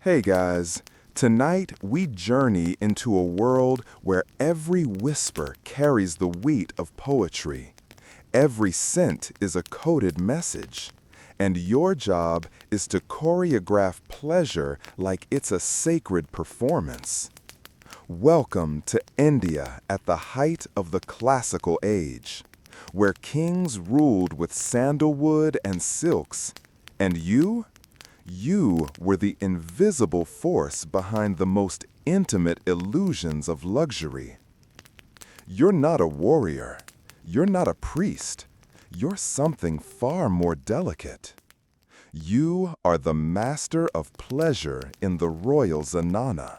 Hey guys, tonight we journey into a world where every whisper carries the weight of poetry. Every scent is a coded message. And your job is to choreograph pleasure like it's a sacred performance. Welcome to India at the height of the classical age, where kings ruled with sandalwood and silks, and you were the invisible force behind the most intimate illusions of luxury. You're not a warrior. You're not a priest. You're something far more delicate. You are the master of pleasure in the royal zanana.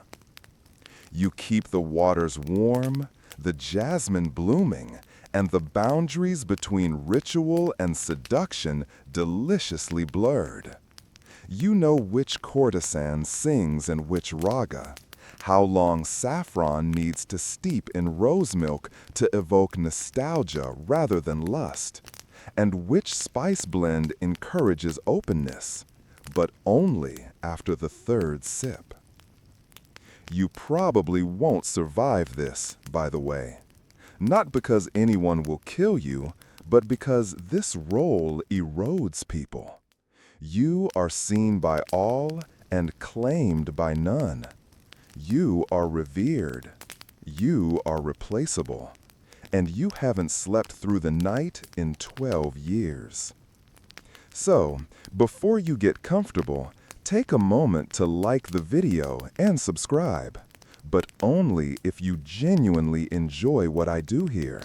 You keep the waters warm, the jasmine blooming, and the boundaries between ritual and seduction deliciously blurred. You know which courtesan sings in which raga, how long saffron needs to steep in rose milk to evoke nostalgia rather than lust, and which spice blend encourages openness, but only after the third sip. You probably won't survive this, by the way. Not because anyone will kill you, but because this role erodes people. You are seen by all and claimed by none. You are revered. You are replaceable. And you haven't slept through the night in 12 years. So, before you get comfortable, take a moment to like the video and subscribe, but only if you genuinely enjoy what I do here.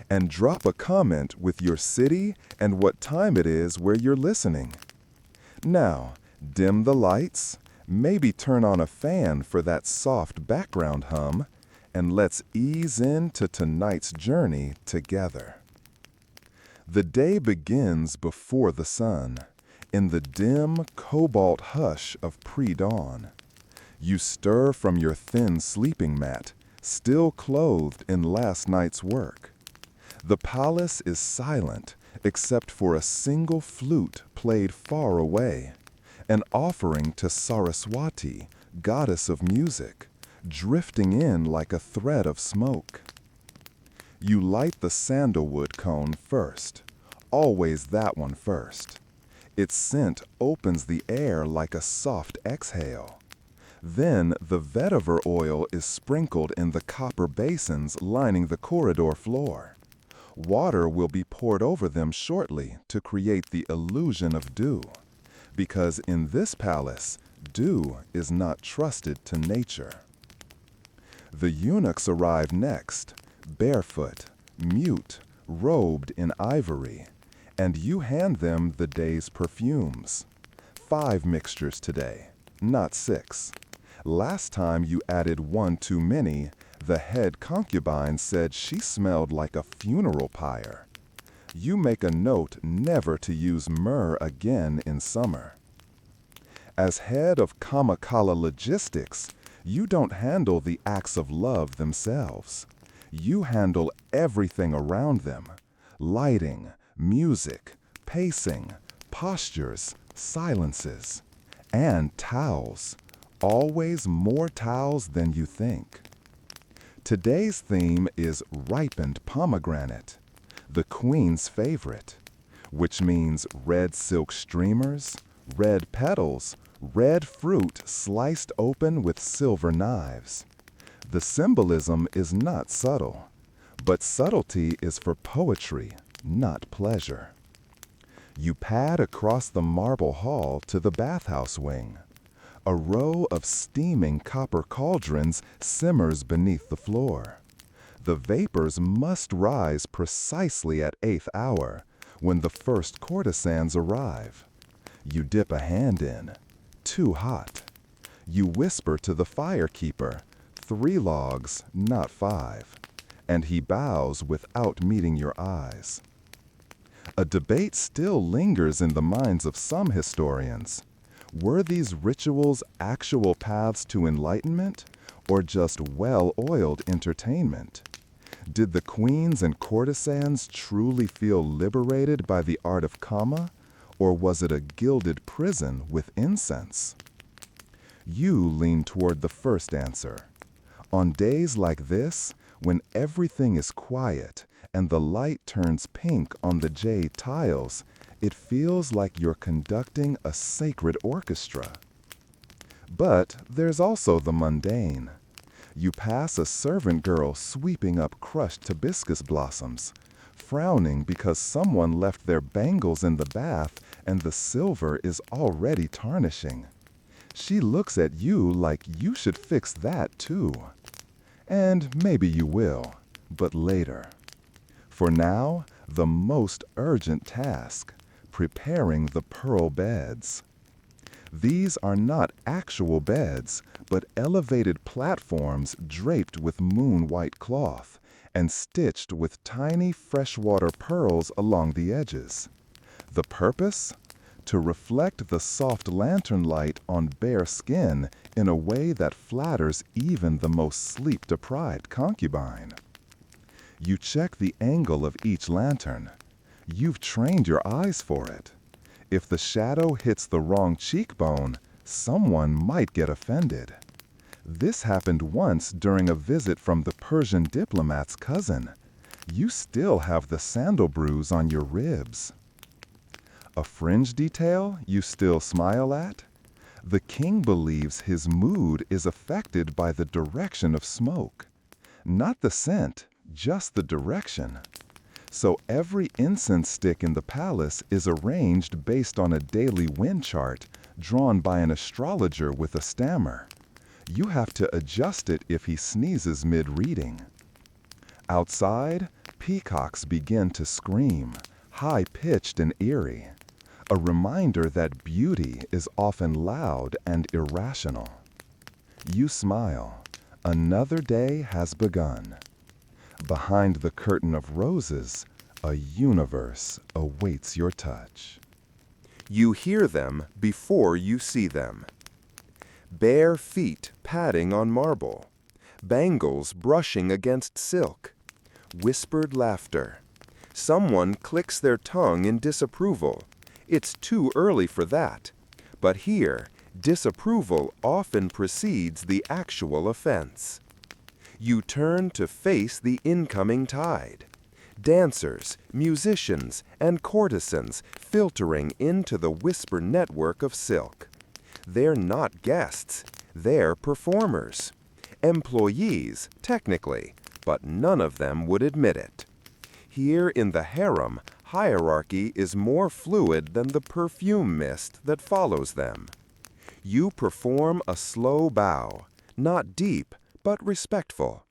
And drop a comment with your city and what time it is where you're listening. Now, dim the lights, maybe turn on a fan for that soft background hum, and let's ease into tonight's journey together. The day begins before the sun, in the dim cobalt hush of pre-dawn. You stir from your thin sleeping mat, still clothed in last night's work. The palace is silent except for a single flute played far away, an offering to Saraswati, goddess of music, drifting in like a thread of smoke. You light the sandalwood cone first, always that one first. Its scent opens the air like a soft exhale. Then the vetiver oil is sprinkled in the copper basins lining the corridor floor. Water will be poured over them shortly to create the illusion of dew, because in this palace, dew is not trusted to nature. The eunuchs arrive next, barefoot, mute, robed in ivory, and you hand them the day's perfumes. 5 mixtures today, not 6. Last time you added 1 too many, the head concubine said she smelled like a funeral pyre. You make a note never to use myrrh again in summer. As head of Kamakala Logistics, you don't handle the acts of love themselves. You handle everything around them: lighting, music, pacing, postures, silences, and towels. Always more towels than you think. Today's theme is ripened pomegranate, the queen's favorite, which means red silk streamers, red petals, red fruit sliced open with silver knives. The symbolism is not subtle, but subtlety is for poetry, not pleasure. You pad across the marble hall to the bathhouse wing. A row of steaming copper cauldrons simmers beneath the floor. The vapors must rise precisely at 8th hour, when the first courtesans arrive. You dip a hand in. Too hot. You whisper to the firekeeper, 3 logs, not 5, and he bows without meeting your eyes. A debate still lingers in the minds of some historians. Were these rituals actual paths to enlightenment, or just well-oiled entertainment? Did the queens and courtesans truly feel liberated by the art of Kama, or was it a gilded prison with incense? You lean toward the first answer. On days like this, when everything is quiet and the light turns pink on the jade tiles, it feels like you're conducting a sacred orchestra. But there's also the mundane. You pass a servant girl sweeping up crushed hibiscus blossoms, frowning because someone left their bangles in the bath and the silver is already tarnishing. She looks at you like you should fix that too. And maybe you will, but later. For now, the most urgent task, preparing the pearl beds. These are not actual beds, but elevated platforms draped with moon-white cloth and stitched with tiny freshwater pearls along the edges. The purpose? To reflect the soft lantern light on bare skin in a way that flatters even the most sleep-deprived concubine. You check the angle of each lantern. You've trained your eyes for it. If the shadow hits the wrong cheekbone, someone might get offended. This happened once during a visit from the Persian diplomat's cousin. You still have the sandal bruise on your ribs. A fringe detail you still smile at? The king believes his mood is affected by the direction of smoke. Not the scent, just the direction. So every incense stick in the palace is arranged based on a daily wind chart drawn by an astrologer with a stammer. You have to adjust it if he sneezes mid-reading. Outside, peacocks begin to scream, high-pitched and eerie. A reminder that beauty is often loud and irrational. You smile. Another day has begun. Behind the curtain of roses, a universe awaits your touch. You hear them before you see them. Bare feet padding on marble, bangles brushing against silk, whispered laughter. Someone clicks their tongue in disapproval. It's too early for that. But here, disapproval often precedes the actual offense. You turn to face the incoming tide. Dancers, musicians, and courtesans filtering into the whisper network of silk. They're not guests, they're performers. Employees, technically, but none of them would admit it. Here in the harem, hierarchy is more fluid than the perfume mist that follows them. You perform a slow bow, not deep, but respectful.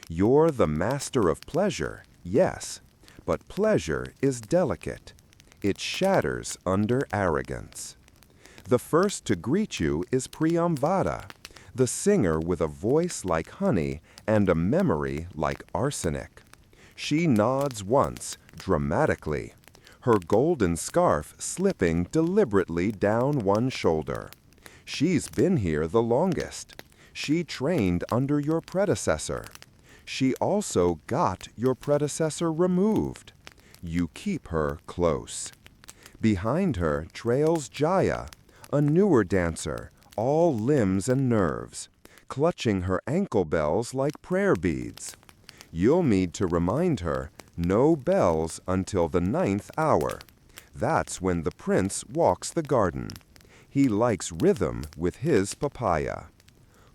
You're the master of pleasure, yes, but pleasure is delicate. It shatters under arrogance. The first to greet you is Priyamvada, the singer with a voice like honey and a memory like arsenic. She nods once, dramatically, her golden scarf slipping deliberately down one shoulder. She's been here the longest. She trained under your predecessor. She also got your predecessor removed. You keep her close. Behind her trails Jaya, a newer dancer, all limbs and nerves, clutching her ankle bells like prayer beads. You'll need to remind her, no bells until the 9th hour. That's when the prince walks the garden. He likes rhythm with his papaya.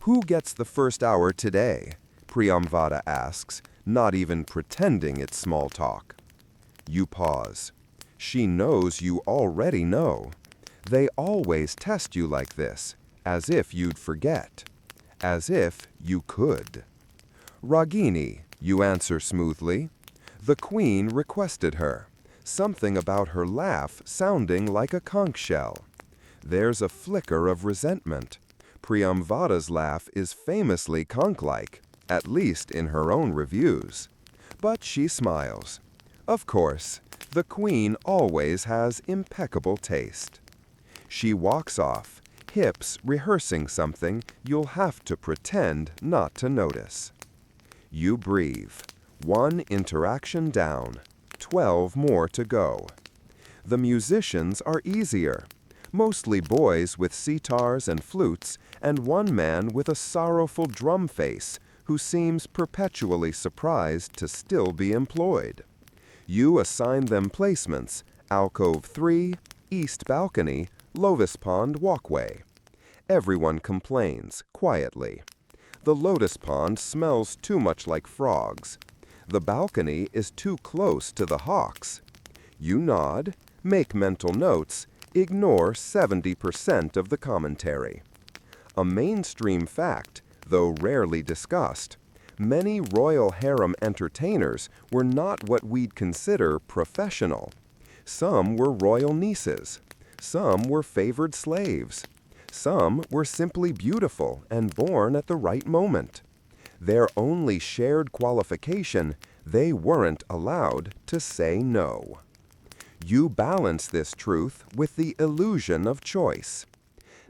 Who gets the first hour today? Priyamvada asks, not even pretending it's small talk. You pause. She knows you already know. They always test you like this, as if you'd forget. As if you could. Ragini, you answer smoothly. The queen requested her. Something about her laugh sounding like a conch shell. There's a flicker of resentment. Priyamvada's laugh is famously conch-like, at least in her own reviews. But she smiles. Of course, the queen always has impeccable taste. She walks off, hips rehearsing something you'll have to pretend not to notice. You breathe. 1 interaction down, 12 more to go. The musicians are easier. Mostly boys with sitars and flutes, and one man with a sorrowful drum face who seems perpetually surprised to still be employed. You assign them placements: Alcove 3, East Balcony, Lotus Pond Walkway. Everyone complains, quietly. The Lotus Pond smells too much like frogs. The balcony is too close to the hawks. You nod, make mental notes, ignore 70% of the commentary. A mainstream fact, though rarely discussed: many royal harem entertainers were not what we'd consider professional. Some were royal nieces. Some were favored slaves. Some were simply beautiful and born at the right moment. Their only shared qualification: they weren't allowed to say no. You balance this truth with the illusion of choice.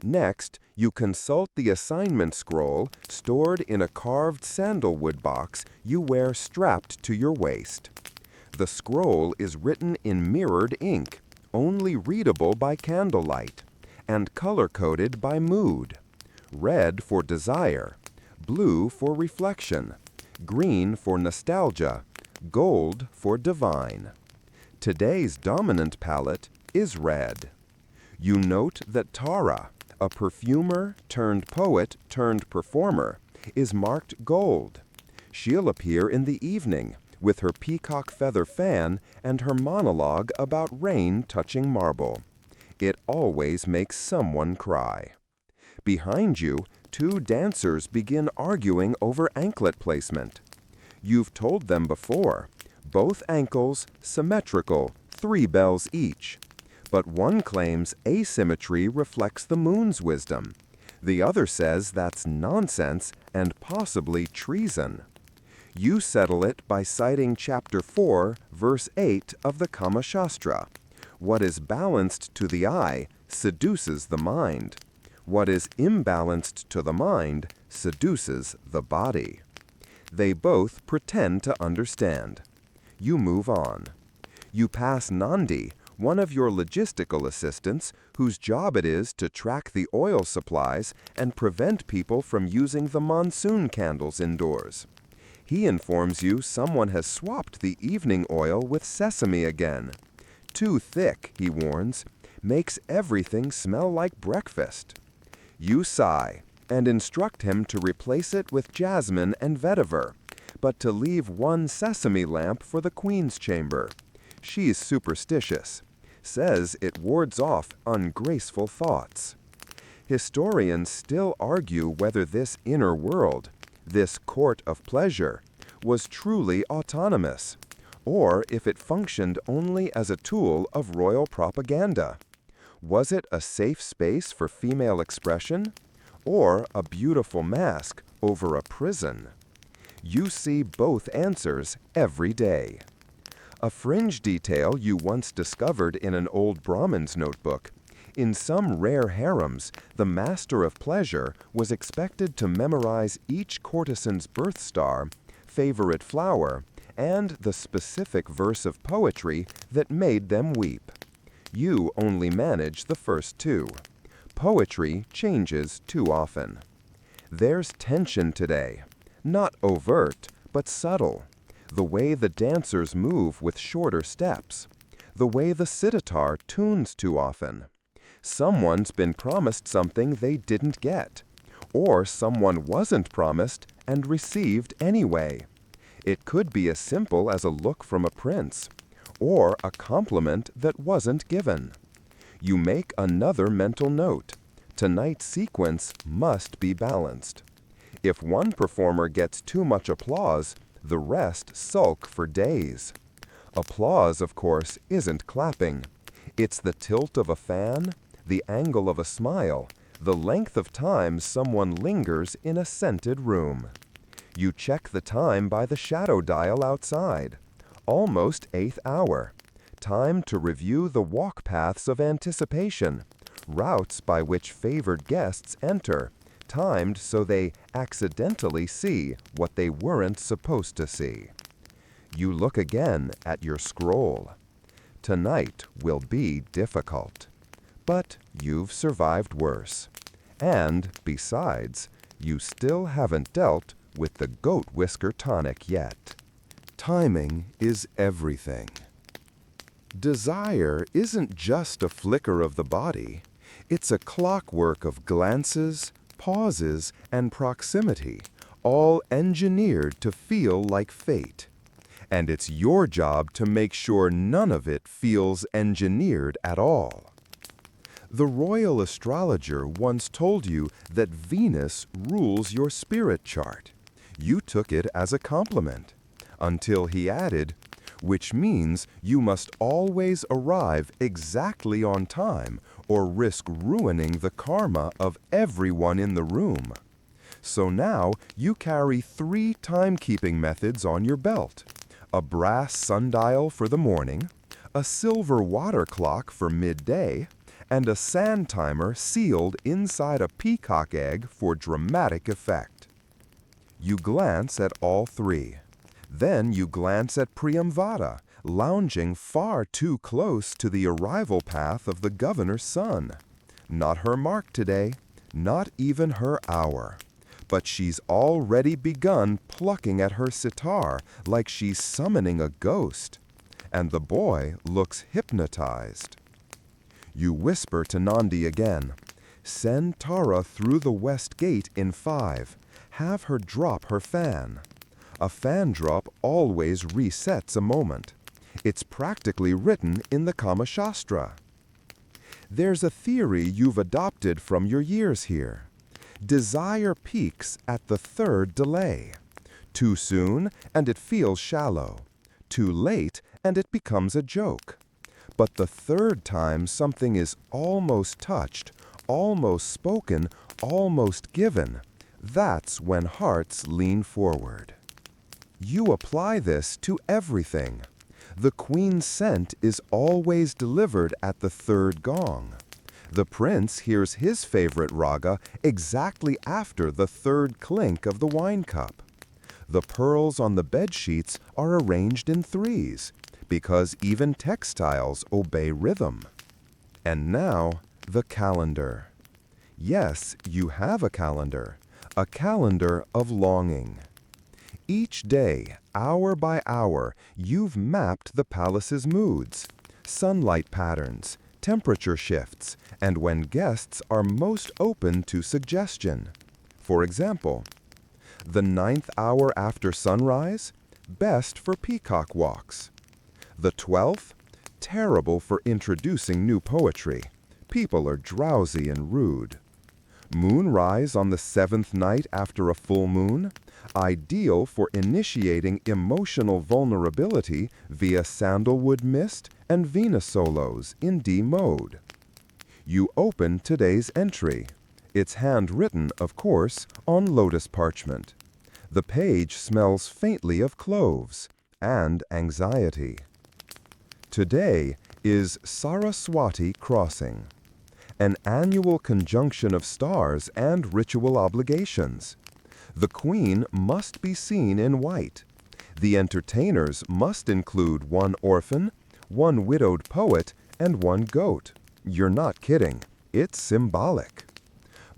Next, you consult the assignment scroll stored in a carved sandalwood box you wear strapped to your waist. The scroll is written in mirrored ink, only readable by candlelight, and color-coded by mood. Red for desire, blue for reflection, green for nostalgia, gold for divine. Today's dominant palette is red. You note that Tara, a perfumer turned poet turned performer, is marked gold. She'll appear in the evening with her peacock feather fan and her monologue about rain touching marble. It always makes someone cry. Behind you, two dancers begin arguing over anklet placement. You've told them before: both ankles symmetrical, 3 bells each. But one claims asymmetry reflects the moon's wisdom. The other says that's nonsense and possibly treason. You settle it by citing chapter 4, verse 8 of the Kamashastra. What is balanced to the eye seduces the mind. What is imbalanced to the mind seduces the body. They both pretend to understand. You move on. You pass Nandi, one of your logistical assistants whose job it is to track the oil supplies and prevent people from using the monsoon candles indoors. He informs you someone has swapped the evening oil with sesame again. Too thick, he warns, makes everything smell like breakfast. You sigh and instruct him to replace it with jasmine and vetiver, but to leave one sesame lamp for the Queen's chamber. She's superstitious, says it wards off ungraceful thoughts. Historians still argue whether this inner world, this court of pleasure, was truly autonomous, or if it functioned only as a tool of royal propaganda. Was it a safe space for female expression, or a beautiful mask over a prison? You see both answers every day. A fringe detail you once discovered in an old Brahmin's notebook: in some rare harems, the master of pleasure was expected to memorize each courtesan's birth star, favorite flower, and the specific verse of poetry that made them weep. You only manage the first two. Poetry changes too often. There's tension today, not overt, but subtle. The way the dancers move with shorter steps. The way the sitar tunes too often. Someone's been promised something they didn't get. Or someone wasn't promised and received anyway. It could be as simple as a look from a prince, or a compliment that wasn't given. You make another mental note: tonight's sequence must be balanced. If one performer gets too much applause, the rest sulk for days. Applause, of course, isn't clapping. It's the tilt of a fan, the angle of a smile, the length of time someone lingers in a scented room. You check the time by the shadow dial outside. Almost 8th hour. Time to review the walk paths of anticipation, routes by which favored guests enter, timed so they accidentally see what they weren't supposed to see. You look again at your scroll. Tonight will be difficult. But you've survived worse. And, besides, you still haven't dealt with the goat whisker tonic yet. Timing is everything. Desire isn't just a flicker of the body. It's a clockwork of glances, pauses, and proximity, all engineered to feel like fate. And it's your job to make sure none of it feels engineered at all. The royal astrologer once told you that Venus rules your spirit chart. You took it as a compliment, until he added, which means you must always arrive exactly on time or risk ruining the karma of everyone in the room. So now you carry 3 timekeeping methods on your belt: a brass sundial for the morning, a silver water clock for midday, and a sand timer sealed inside a peacock egg for dramatic effect. You glance at all 3. Then you glance at Priyamvada, lounging far too close to the arrival path of the governor's son. Not her mark today, not even her hour. But she's already begun plucking at her sitar like she's summoning a ghost. And the boy looks hypnotized. You whisper to Nandi again, "Send Tara through the west gate in 5. Have her drop her fan." A fan drop always resets a moment. It's practically written in the Kamashastra. There's a theory you've adopted from your years here. Desire peaks at the 3rd delay. Too soon, and it feels shallow. Too late, and it becomes a joke. But the 3rd time something is almost touched, almost spoken, almost given, that's when hearts lean forward. You apply this to everything. The queen's scent is always delivered at the 3rd gong. The prince hears his favorite raga exactly after the 3rd clink of the wine cup. The pearls on the bed sheets are arranged in 3s, because even textiles obey rhythm. And now, the calendar. Yes, you have a calendar of longing. Each day, hour by hour, you've mapped the palace's moods, sunlight patterns, temperature shifts, and when guests are most open to suggestion. For example, the 9th hour after sunrise, best for peacock walks. The 12th, terrible for introducing new poetry. People are drowsy and rude. Moonrise on the 7th night after a full moon, ideal for initiating emotional vulnerability via sandalwood mist and Venus solos in D mode. You open today's entry. It's handwritten, of course, on lotus parchment. The page smells faintly of cloves and anxiety. Today is Saraswati Crossing, an annual conjunction of stars and ritual obligations. The queen must be seen in white. The entertainers must include 1 orphan, 1 widowed poet, and 1 goat. You're not kidding. It's symbolic.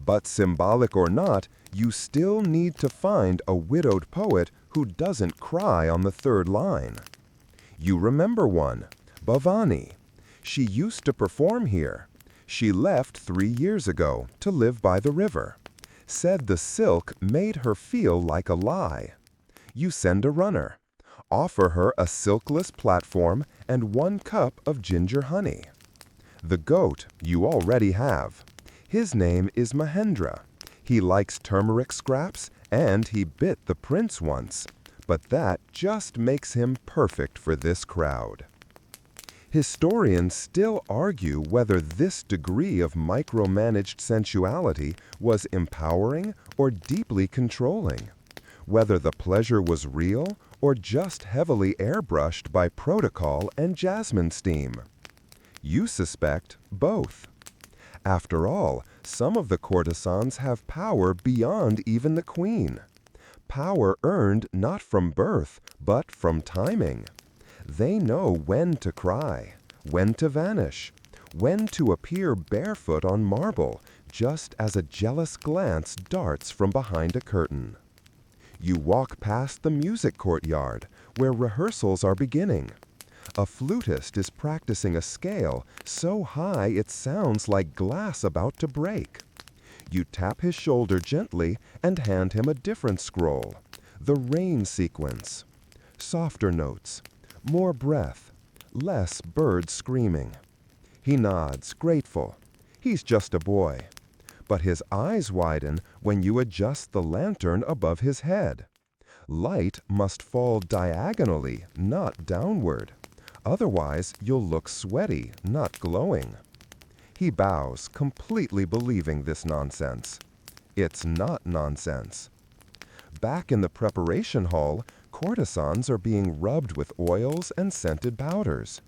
But symbolic or not, you still need to find a widowed poet who doesn't cry on the 3rd line. You remember one, Bhavani. She used to perform here. She left 3 years ago to live by the river. Said the silk made her feel like a lie. You send a runner. Offer her a silkless platform and 1 cup of ginger honey. The goat you already have. His name is Mahendra. He likes turmeric scraps and he bit the prince once, but that just makes him perfect for this crowd. Historians still argue whether this degree of micromanaged sensuality was empowering or deeply controlling, whether the pleasure was real or just heavily airbrushed by protocol and jasmine steam. You suspect both. After all, some of the courtesans have power beyond even the queen. Power earned not from birth, but from timing. They know when to cry, when to vanish, when to appear barefoot on marble just as a jealous glance darts from behind a curtain. You walk past the music courtyard where rehearsals are beginning. A flutist is practicing a scale so high it sounds like glass about to break. You tap his shoulder gently and hand him a different scroll, the rain sequence. Softer notes, more breath, less birds screaming. He nods, grateful. He's just a boy. But his eyes widen when you adjust the lantern above his head. Light must fall diagonally, not downward. Otherwise, you'll look sweaty, not glowing. He bows, completely believing this nonsense. It's not nonsense. Back in the preparation hall, courtesans are being rubbed with oils and scented powders.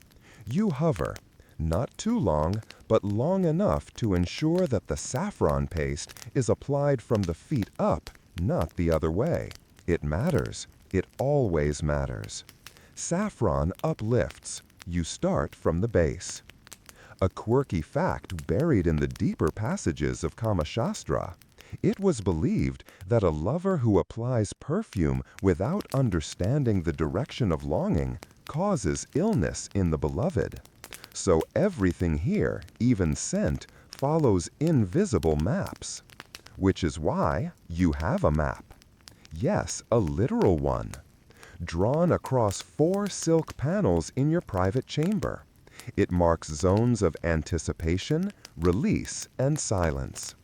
You hover, not too long, but long enough to ensure that the saffron paste is applied from the feet up, not the other way. It matters. It always matters. Saffron uplifts. You start from the base. A quirky fact buried in the deeper passages of Kamashastra. It was believed that a lover who applies perfume without understanding the direction of longing causes illness in the beloved. So everything here, even scent, follows invisible maps. Which is why you have a map. Yes, a literal one. Drawn across 4 silk panels in your private chamber. It marks zones of anticipation, release, and silence.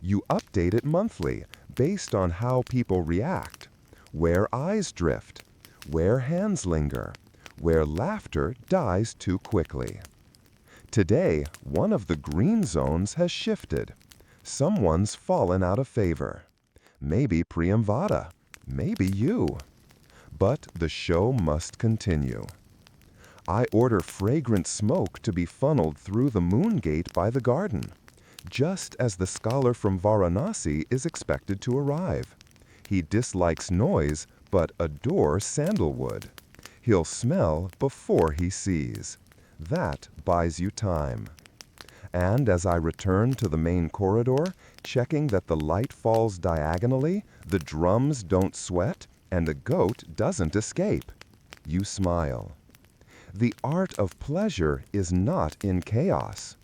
You update it monthly based on how people react, where eyes drift, where hands linger, where laughter dies too quickly. Today, one of the green zones has shifted. Someone's fallen out of favor. Maybe Priyamvada, maybe you. But the show must continue. I order fragrant smoke to be funneled through the moon gate by the garden, just as the scholar from Varanasi is expected to arrive. He dislikes noise, but adores sandalwood. He'll smell before he sees. That buys you time. And as I return to the main corridor, checking that the light falls diagonally, the drums don't sweat, and the goat doesn't escape, you smile. The art of pleasure is not in chaos.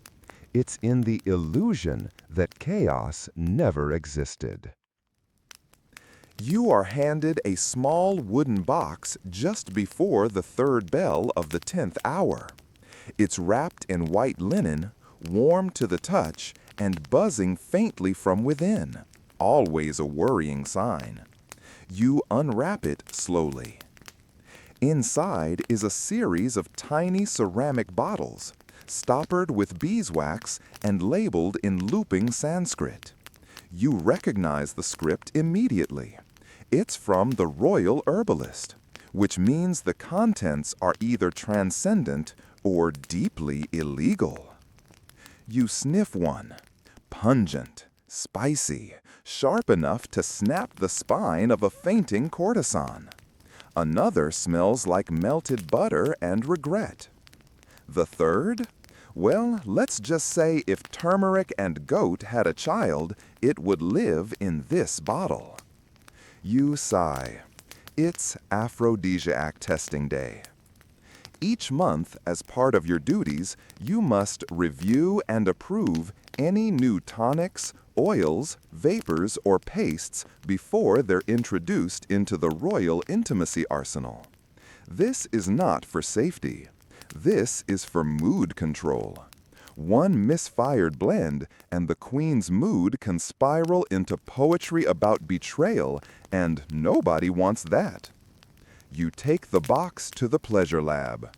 It's in the illusion that chaos never existed. You are handed a small wooden box just before the 3rd bell of the 10th hour. It's wrapped in white linen, warm to the touch, and buzzing faintly from within, always a worrying sign. You unwrap it slowly. Inside is a series of tiny ceramic bottles, stoppered with beeswax and labeled in looping Sanskrit. You recognize the script immediately. It's from the royal herbalist, which means the contents are either transcendent or deeply illegal. You sniff one, pungent, spicy, sharp enough to snap the spine of a fainting courtesan. Another smells like melted butter and regret. The third? Well, let's just say if turmeric and goat had a child, it would live in this bottle. You sigh. It's aphrodisiac testing day. Each month, as part of your duties, you must review and approve any new tonics, oils, vapors, or pastes before they're introduced into the royal intimacy arsenal. This is not for safety. This is for mood control. One misfired blend, and the queen's mood can spiral into poetry about betrayal, and nobody wants that. You take the box to the pleasure lab.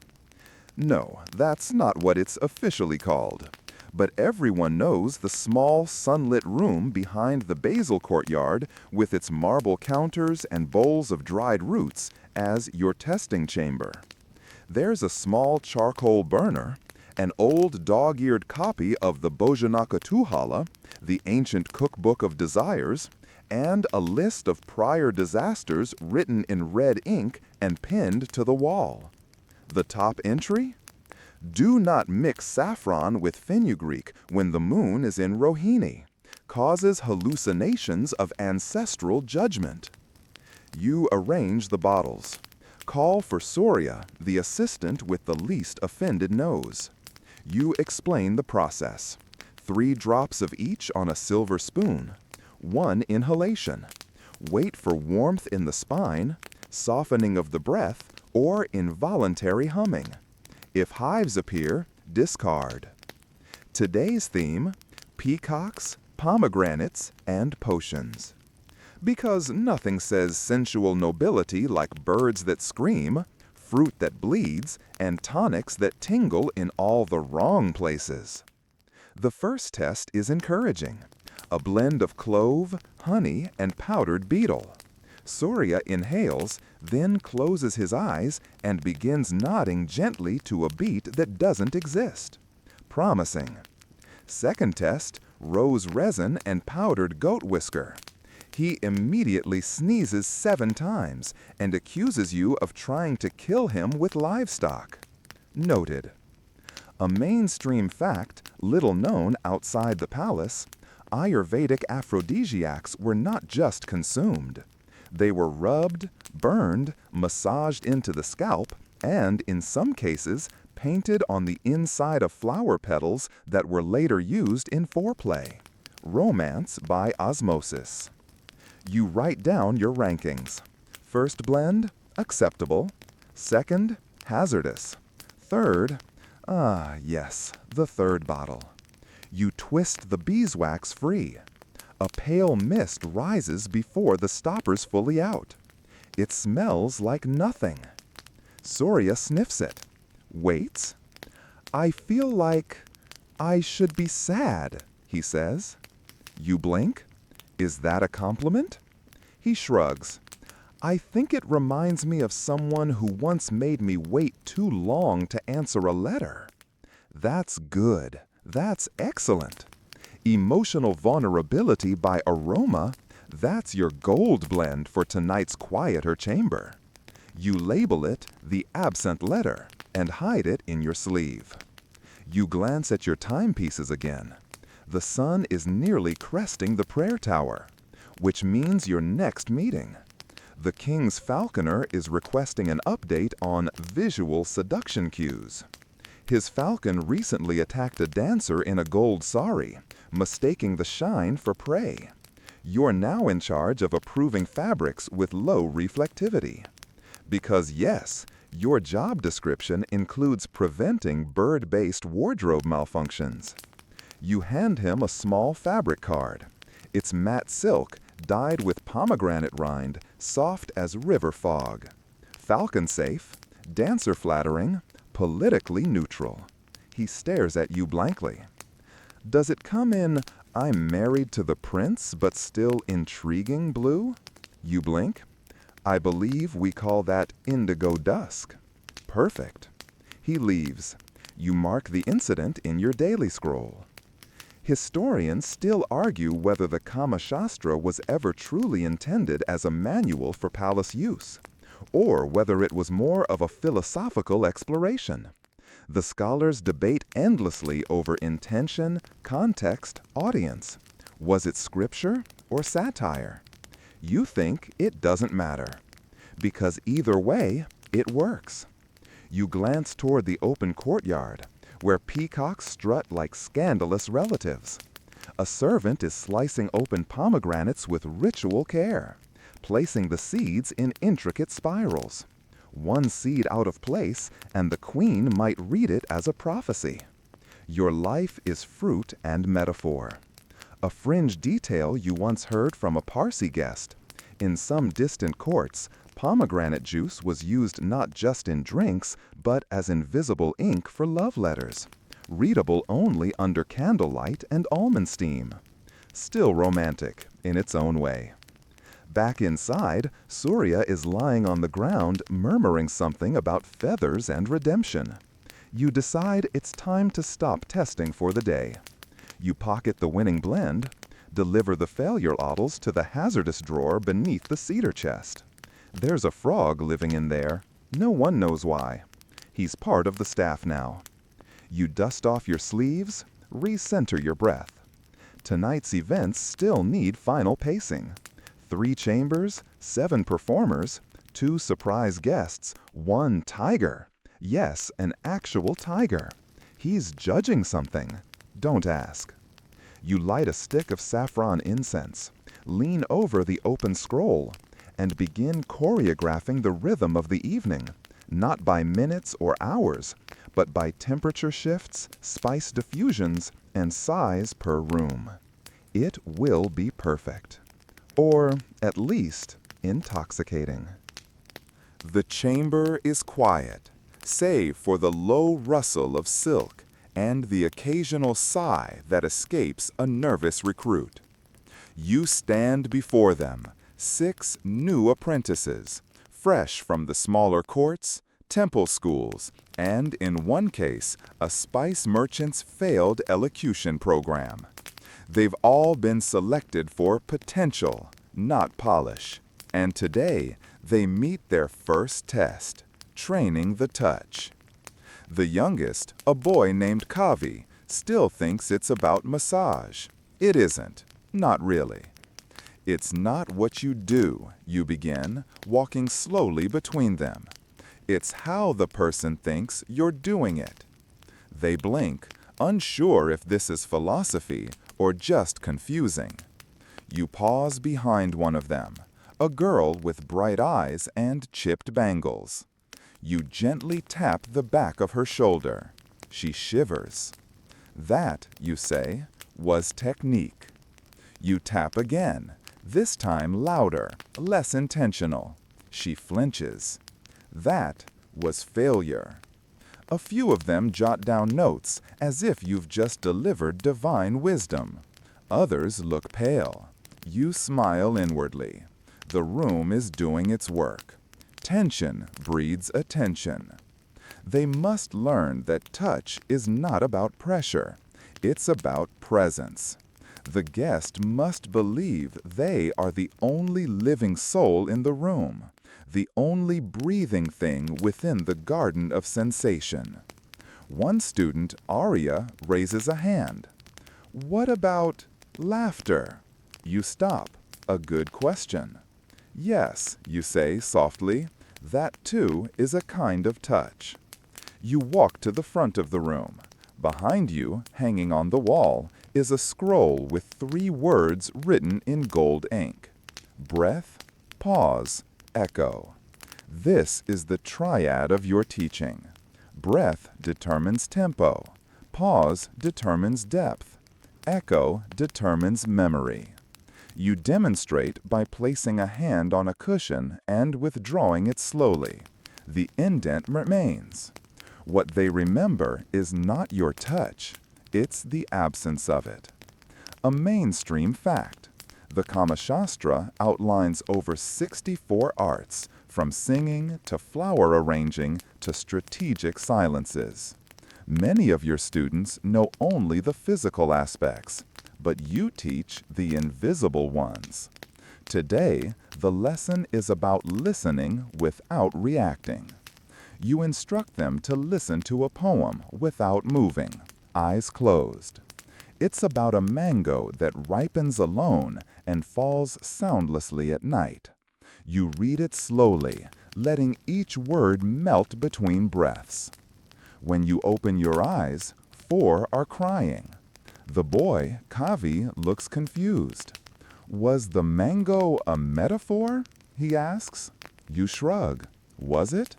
No, that's not what it's officially called. But everyone knows the small sunlit room behind the basil courtyard with its marble counters and bowls of dried roots as your testing chamber. There's a small charcoal burner, an old dog-eared copy of the Bhojanakatuhala, the ancient cookbook of desires, and a list of prior disasters written in red ink and pinned to the wall. The top entry? Do not mix saffron with fenugreek when the moon is in Rohini. Causes hallucinations of ancestral judgment. You arrange the bottles. Call for Surya, the assistant with the least offended nose. You explain the process. 3 drops of each on a silver spoon. 1 inhalation. Wait for warmth in the spine, softening of the breath, or involuntary humming. If hives appear, discard. Today's theme: peacocks, pomegranates, and potions. Because nothing says sensual nobility like birds that scream, fruit that bleeds, and tonics that tingle in all the wrong places. The first test is encouraging. A blend of clove, honey, and powdered betel. Surya inhales, then closes his eyes and begins nodding gently to a beat that doesn't exist. Promising. Second test, rose resin and powdered goat whisker. He immediately sneezes 7 times and accuses you of trying to kill him with livestock. Noted. A mainstream fact, little known outside the palace, Ayurvedic aphrodisiacs were not just consumed. They were rubbed, burned, massaged into the scalp, and, in some cases, painted on the inside of flower petals that were later used in foreplay. Romance by osmosis. You write down your rankings. First blend, acceptable. Second, hazardous. Third, yes, the third bottle. You twist the beeswax free. A pale mist rises before the stopper's fully out. It smells like nothing. Surya sniffs it. Waits. I feel like I should be sad, he says. You blink. Is that a compliment? He shrugs. I think it reminds me of someone who once made me wait too long to answer a letter. That's good. That's excellent. Emotional vulnerability by aroma, that's your gold blend for tonight's quieter chamber. You label it the absent letter and hide it in your sleeve. You glance at your timepieces again. The sun is nearly cresting the prayer tower, which means your next meeting. The king's falconer is requesting an update on visual seduction cues. His falcon recently attacked a dancer in a gold sari, mistaking the shine for prey. You're now in charge of approving fabrics with low reflectivity. Because yes, your job description includes preventing bird-based wardrobe malfunctions. You hand him a small fabric card. It's matte silk, dyed with pomegranate rind, soft as river fog. Falcon safe, dancer flattering, politically neutral. He stares at you blankly. Does it come in, I'm married to the prince but still intriguing blue? You blink. I believe we call that indigo dusk. Perfect. He leaves. You mark the incident in your daily scroll. Historians still argue whether the Kamashastra was ever truly intended as a manual for palace use, or whether it was more of a philosophical exploration. The scholars debate endlessly over intention, context, audience. Was it scripture or satire? You think it doesn't matter, because either way, it works. You glance toward the open courtyard, where peacocks strut like scandalous relatives. A servant is slicing open pomegranates with ritual care, placing the seeds in intricate spirals. One seed out of place, and the queen might read it as a prophecy. Your life is fruit and metaphor. A fringe detail you once heard from a Parsi guest. In some distant courts, pomegranate juice was used not just in drinks, but as invisible ink for love letters, readable only under candlelight and almond steam. Still romantic, in its own way. Back inside, Surya is lying on the ground murmuring something about feathers and redemption. You decide it's time to stop testing for the day. You pocket the winning blend, deliver the failure bottles to the hazardous drawer beneath the cedar chest. There's a frog living in there. No one knows why. He's part of the staff now. You dust off your sleeves, recenter your breath. Tonight's events still need final pacing. 3 chambers, 7 performers, 2 surprise guests, 1 tiger. Yes, an actual tiger. He's judging something. Don't ask. You light a stick of saffron incense, lean over the open scroll, and begin choreographing the rhythm of the evening, not by minutes or hours, but by temperature shifts, spice diffusions, and size per room. It will be perfect. Or, at least, intoxicating. The chamber is quiet, save for the low rustle of silk and the occasional sigh that escapes a nervous recruit. You stand before them, 6 new apprentices, fresh from the smaller courts, temple schools, and, in one case, a spice merchant's failed elocution program. They've all been selected for potential, not polish. And today, they meet their first test, training the touch. The youngest, a boy named Kavi, still thinks it's about massage. It isn't. Not really. It's not what you do, you begin, walking slowly between them. It's how the person thinks you're doing it. They blink, unsure if this is philosophy or just confusing. You pause behind one of them, a girl with bright eyes and chipped bangles. You gently tap the back of her shoulder. She shivers. That, you say, was technique. You tap again, this time louder, less intentional. She flinches. That was failure. A few of them jot down notes as if you've just delivered divine wisdom. Others look pale. You smile inwardly. The room is doing its work. Tension breeds attention. They must learn that touch is not about pressure. It's about presence. The guest must believe they are the only living soul in the room, the only breathing thing within the garden of sensation. One student, Arya, raises a hand. What about laughter? You stop. A good question. Yes, you say softly, that too is a kind of touch. You walk to the front of the room. Behind you, hanging on the wall, is a scroll with 3 words written in gold ink. Breath, pause, echo. This is the triad of your teaching. Breath determines tempo. Pause determines depth. Echo determines memory. You demonstrate by placing a hand on a cushion and withdrawing it slowly. The indent remains. What they remember is not your touch, it's the absence of it. A mainstream fact. The Kamashastra outlines over 64 arts, from singing to flower arranging to strategic silences. Many of your students know only the physical aspects, but you teach the invisible ones. Today, the lesson is about listening without reacting. You instruct them to listen to a poem without moving, eyes closed. It's about a mango that ripens alone and falls soundlessly at night. You read it slowly, letting each word melt between breaths. When you open your eyes, 4 are crying. The boy, Kavi, looks confused. Was the mango a metaphor? He asks. You shrug. Was it?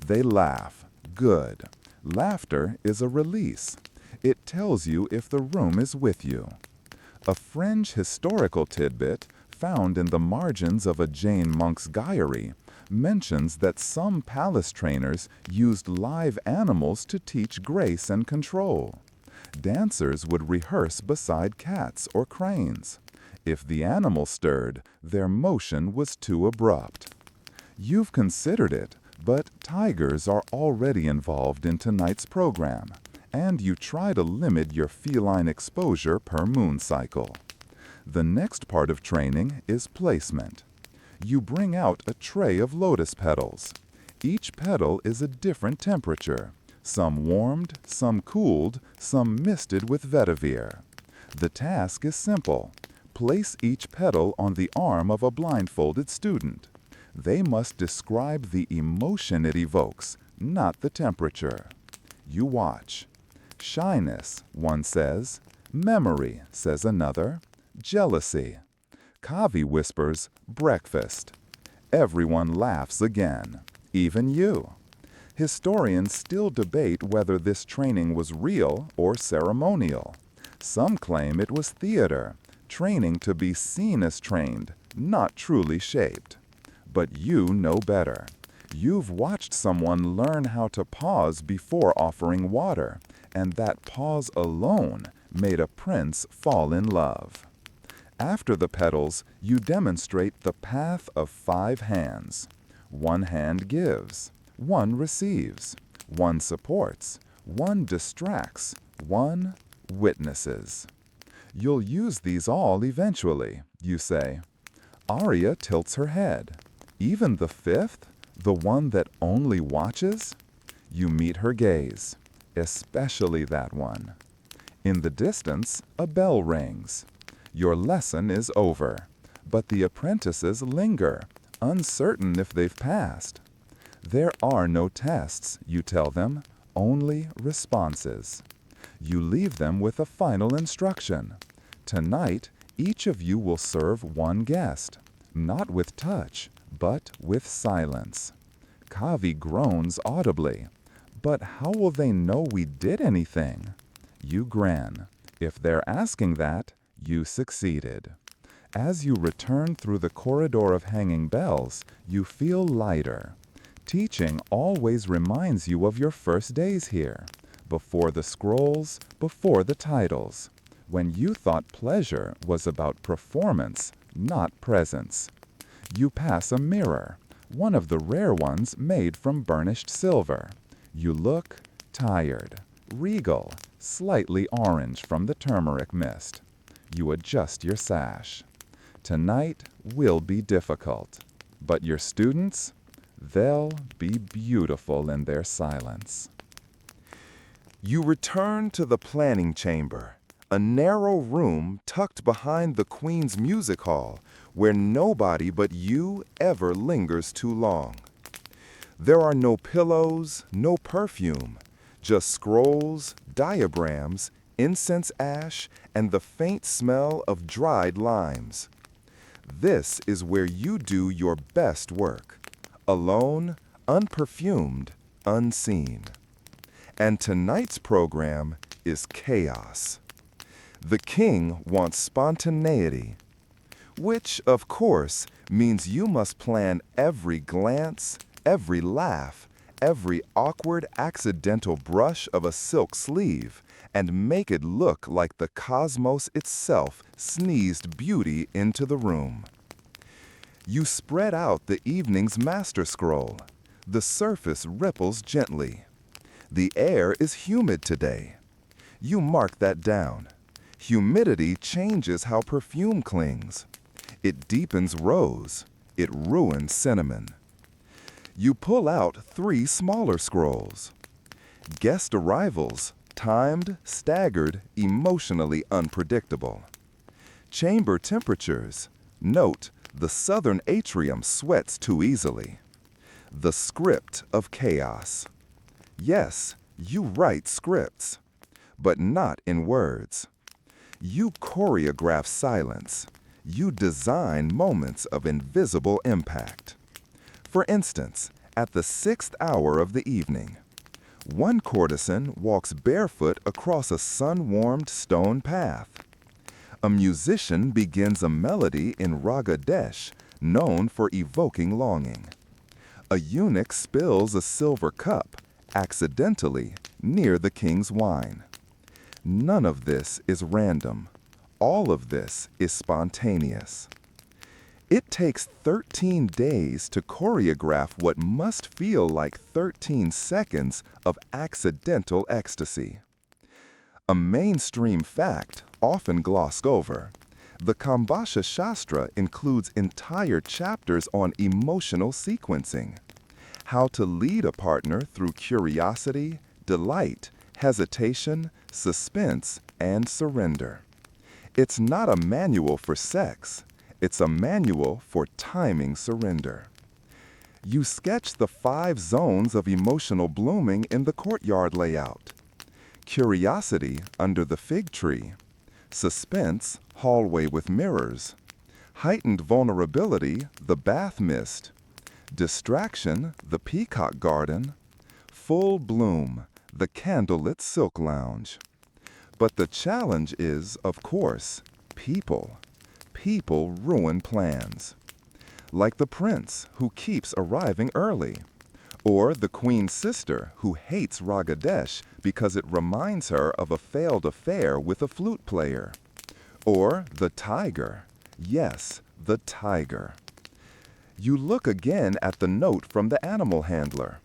They laugh. Good. Laughter is a release. It tells you if the room is with you. A fringe historical tidbit found in the margins of a Jain monk's diary mentions that some palace trainers used live animals to teach grace and control. Dancers would rehearse beside cats or cranes. If the animal stirred, their motion was too abrupt. You've considered it, but tigers are already involved in tonight's program, and you try to limit your feline exposure per moon cycle. The next part of training is placement. You bring out a tray of lotus petals. Each petal is a different temperature, Some warmed, some cooled, some misted with vetiver. The task is simple. Place each petal on the arm of a blindfolded student. They must describe the emotion it evokes, not the temperature. You watch. Shyness, one says. Memory, says another. Jealousy. Kavi whispers, breakfast. Everyone laughs again, even you. Historians still debate whether this training was real or ceremonial. Some claim it was theater, training to be seen as trained, not truly shaped. But you know better. You've watched someone learn how to pause before offering water, and that pause alone made a prince fall in love. After the petals, you demonstrate the path of 5 hands. One hand gives, one receives, one supports, one distracts, one witnesses. You'll use these all eventually, you say. Arya tilts her head. Even the 5th, the one that only watches? You meet her gaze, especially that one. In the distance, a bell rings. Your lesson is over, but the apprentices linger, uncertain if they've passed. There are no tests, you tell them, only responses. You leave them with a final instruction. Tonight, each of you will serve one guest, not with touch, but with silence. Kavi groans audibly. But how will they know we did anything? You grin. If they're asking that, you succeeded. As you return through the corridor of hanging bells, you feel lighter. Teaching always reminds you of your first days here, before the scrolls, before the titles, when you thought pleasure was about performance, not presence. You pass a mirror, one of the rare ones made from burnished silver. You look tired, regal, slightly orange from the turmeric mist. You adjust your sash. Tonight will be difficult, but your students, they'll be beautiful in their silence. You return to the planning chamber, a narrow room tucked behind the Queen's music hall where nobody but you ever lingers too long. There are no pillows, no perfume, just scrolls, diagrams, incense ash, and the faint smell of dried limes. This is where you do your best work, alone, unperfumed, unseen. And tonight's program is chaos. The king wants spontaneity, which, of course, means you must plan every glance, every laugh, every awkward accidental brush of a silk sleeve, and make it look like the cosmos itself sneezed beauty into the room. You spread out the evening's master scroll. The surface ripples gently. The air is humid today. You mark that down. Humidity changes how perfume clings. It deepens rose. It ruins cinnamon. You pull out 3 smaller scrolls. Guest arrivals, timed, staggered, emotionally unpredictable. Chamber temperatures. Note, the southern atrium sweats too easily. The script of chaos. Yes, you write scripts, but not in words. You choreograph silence. You design moments of invisible impact. For instance, at the 6th hour of the evening, one courtesan walks barefoot across a sun-warmed stone path. A musician begins a melody in Raga Desh, known for evoking longing. A eunuch spills a silver cup, accidentally, near the king's wine. None of this is random. All of this is spontaneous. It takes 13 days to choreograph what must feel like 13 seconds of accidental ecstasy. A mainstream fact, often glossed over, the Kamashastra includes entire chapters on emotional sequencing, how to lead a partner through curiosity, delight, hesitation, suspense, and surrender. It's not a manual for sex. It's a manual for timing surrender. You sketch the 5 zones of emotional blooming in the courtyard layout. Curiosity under the fig tree. Suspense, hallway with mirrors. Heightened vulnerability, the bath mist. Distraction, the peacock garden. Full bloom, the candlelit silk lounge. But the challenge is, of course, people. People ruin plans. Like the prince who keeps arriving early. Or the queen's sister who hates Ragadesh because it reminds her of a failed affair with a flute player. Or the tiger. Yes, the tiger. You look again at the note from the animal handler.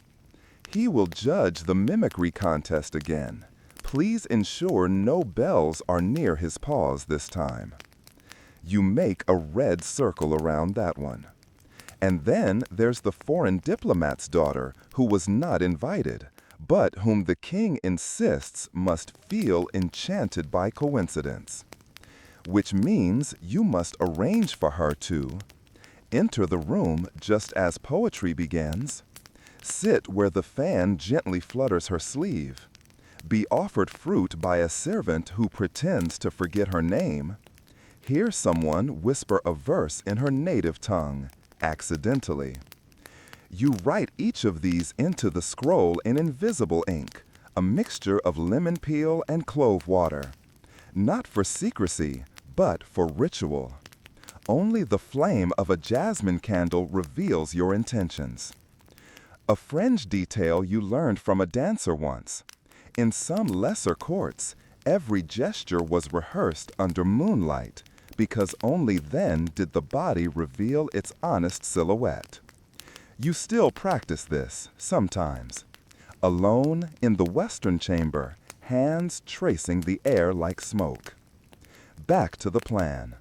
He will judge the mimicry contest again. Please ensure no bells are near his paws this time. You make a red circle around that one. And then there's the foreign diplomat's daughter who was not invited, but whom the king insists must feel enchanted by coincidence. Which means you must arrange for her to enter the room just as poetry begins, sit where the fan gently flutters her sleeve, be offered fruit by a servant who pretends to forget her name, hear someone whisper a verse in her native tongue, accidentally. You write each of these into the scroll in invisible ink, a mixture of lemon peel and clove water. Not for secrecy, but for ritual. Only the flame of a jasmine candle reveals your intentions. A fringe detail you learned from a dancer once. In some lesser courts, every gesture was rehearsed under moonlight, because only then did the body reveal its honest silhouette. You still practice this, sometimes. Alone in the western chamber, hands tracing the air like smoke. Back to the plan.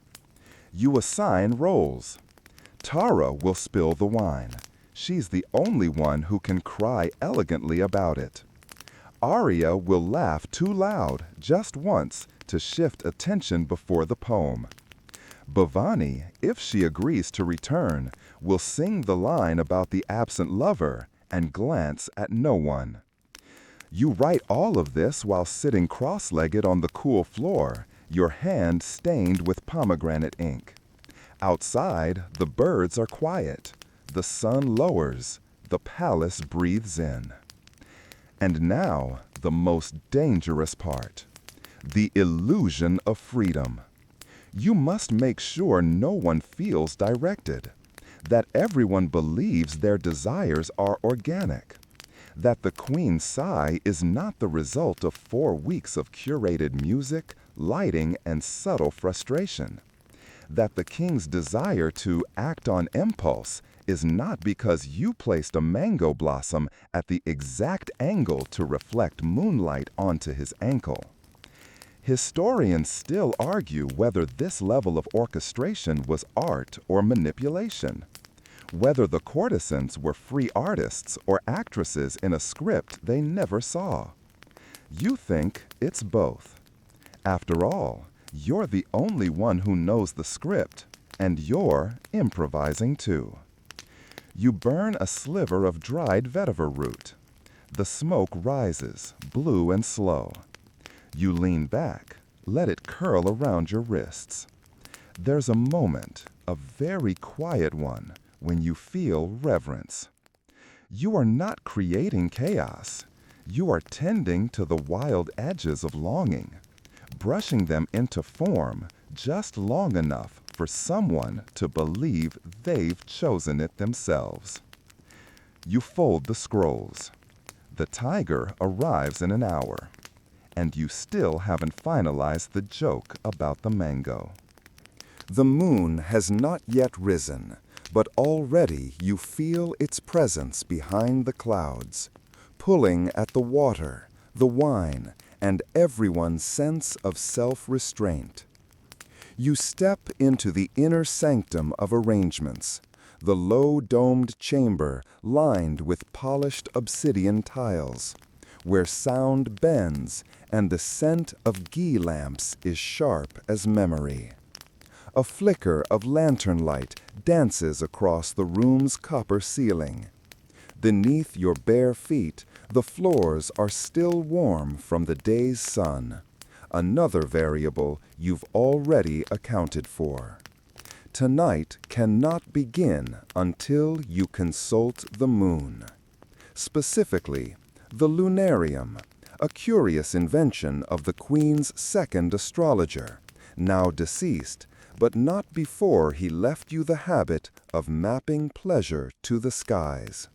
You assign roles. Tara will spill the wine. She's the only one who can cry elegantly about it. Arya will laugh too loud just once to shift attention before the poem. Bhavani, if she agrees to return, will sing the line about the absent lover and glance at no one. You write all of this while sitting cross-legged on the cool floor, your hand stained with pomegranate ink. Outside, the birds are quiet. The sun lowers. The palace breathes in. And now, the most dangerous part. The illusion of freedom. You must make sure no one feels directed. That everyone believes their desires are organic. That the queen's sigh is not the result of 4 weeks of curated music, lighting, and subtle frustration. That the king's desire to act on impulse is not because you placed a mango blossom at the exact angle to reflect moonlight onto his ankle. Historians still argue whether this level of orchestration was art or manipulation, whether the courtesans were free artists or actresses in a script they never saw. You think it's both. After all, you're the only one who knows the script, and you're improvising too. You burn a sliver of dried vetiver root. The smoke rises, blue and slow. You lean back, let it curl around your wrists. There's a moment, a very quiet one, when you feel reverence. You are not creating chaos. You are tending to the wild edges of longing, brushing them into form just long enough for someone to believe they've chosen it themselves. You fold the scrolls. The tiger arrives in an hour, and you still haven't finalized the joke about the mango. The moon has not yet risen, but already you feel its presence behind the clouds, pulling at the water, the wine, and everyone's sense of self-restraint. You step into the inner sanctum of arrangements, the low-domed chamber lined with polished obsidian tiles, where sound bends and the scent of ghee lamps is sharp as memory. A flicker of lantern light dances across the room's copper ceiling. Beneath your bare feet, the floors are still warm from the day's sun, another variable you've already accounted for. Tonight cannot begin until you consult the moon. Specifically, the lunarium, a curious invention of the Queen's second astrologer, now deceased, but not before he left you the habit of mapping pleasure to the skies.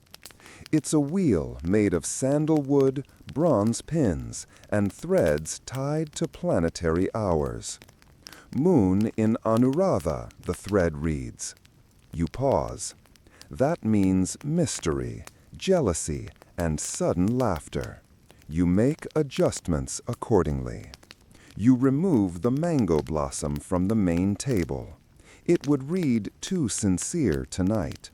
It's a wheel made of sandalwood, bronze pins, and threads tied to planetary hours. Moon in Anuradha, the thread reads. You pause. That means mystery, jealousy, and sudden laughter. You make adjustments accordingly. You remove the mango blossom from the main table. It would read too sincere tonight.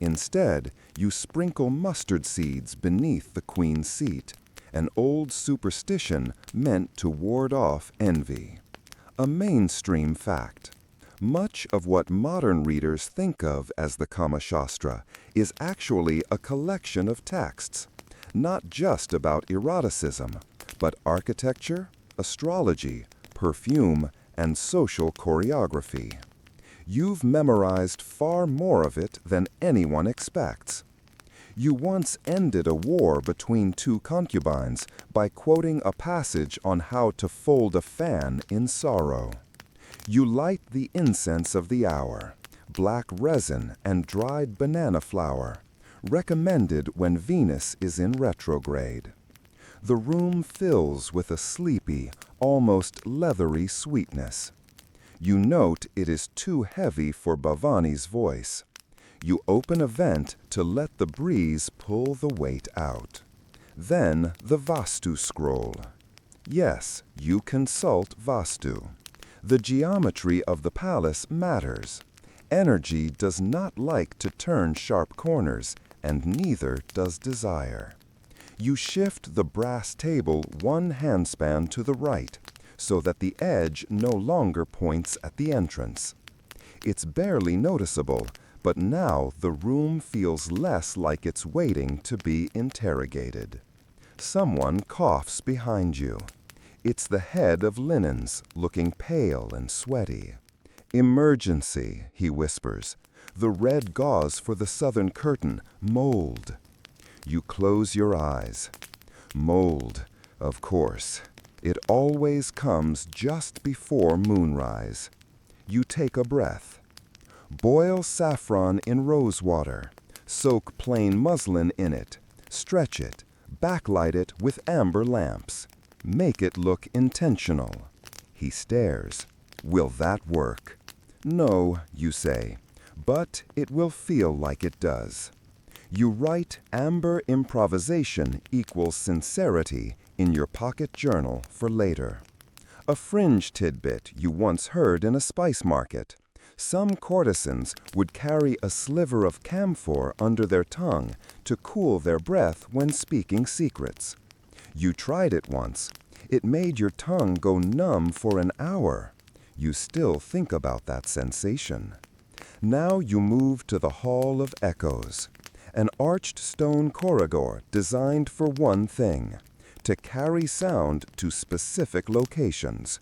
Instead, you sprinkle mustard seeds beneath the Queen's seat, an old superstition meant to ward off envy. A mainstream fact. Much of what modern readers think of as the Kamashastra is actually a collection of texts, not just about eroticism, but architecture, astrology, perfume, and social choreography. You've memorized far more of it than anyone expects. You once ended a war between two concubines by quoting a passage on how to fold a fan in sorrow. You light the incense of the hour, black resin and dried banana flour, recommended when Venus is in retrograde. The room fills with a sleepy, almost leathery sweetness. You note it is too heavy for Bhavani's voice. You open a vent to let the breeze pull the weight out. Then the Vastu scroll. Yes, you consult Vastu. The geometry of the palace matters. Energy does not like to turn sharp corners, and neither does desire. You shift the brass table one handspan to the right, so that the edge no longer points at the entrance. It's barely noticeable, but now the room feels less like it's waiting to be interrogated. Someone coughs behind you. It's the head of linens, looking pale and sweaty. Emergency, he whispers. The red gauze for the southern curtain, mold. You close your eyes. Mold, of course. It always comes just before moonrise. You take a breath. Boil saffron in rose water. Soak plain muslin in it. Stretch it. Backlight it with amber lamps. Make it look intentional. He stares. Will that work? No, you say, but it will feel like it does. You write amber improvisation equals sincerity in your pocket journal for later. A fringe tidbit you once heard in a spice market. Some courtesans would carry a sliver of camphor under their tongue to cool their breath when speaking secrets. You tried it once. It made your tongue go numb for an hour. You still think about that sensation. Now you move to the Hall of Echoes, an arched stone corridor designed for one thing, to carry sound to specific locations.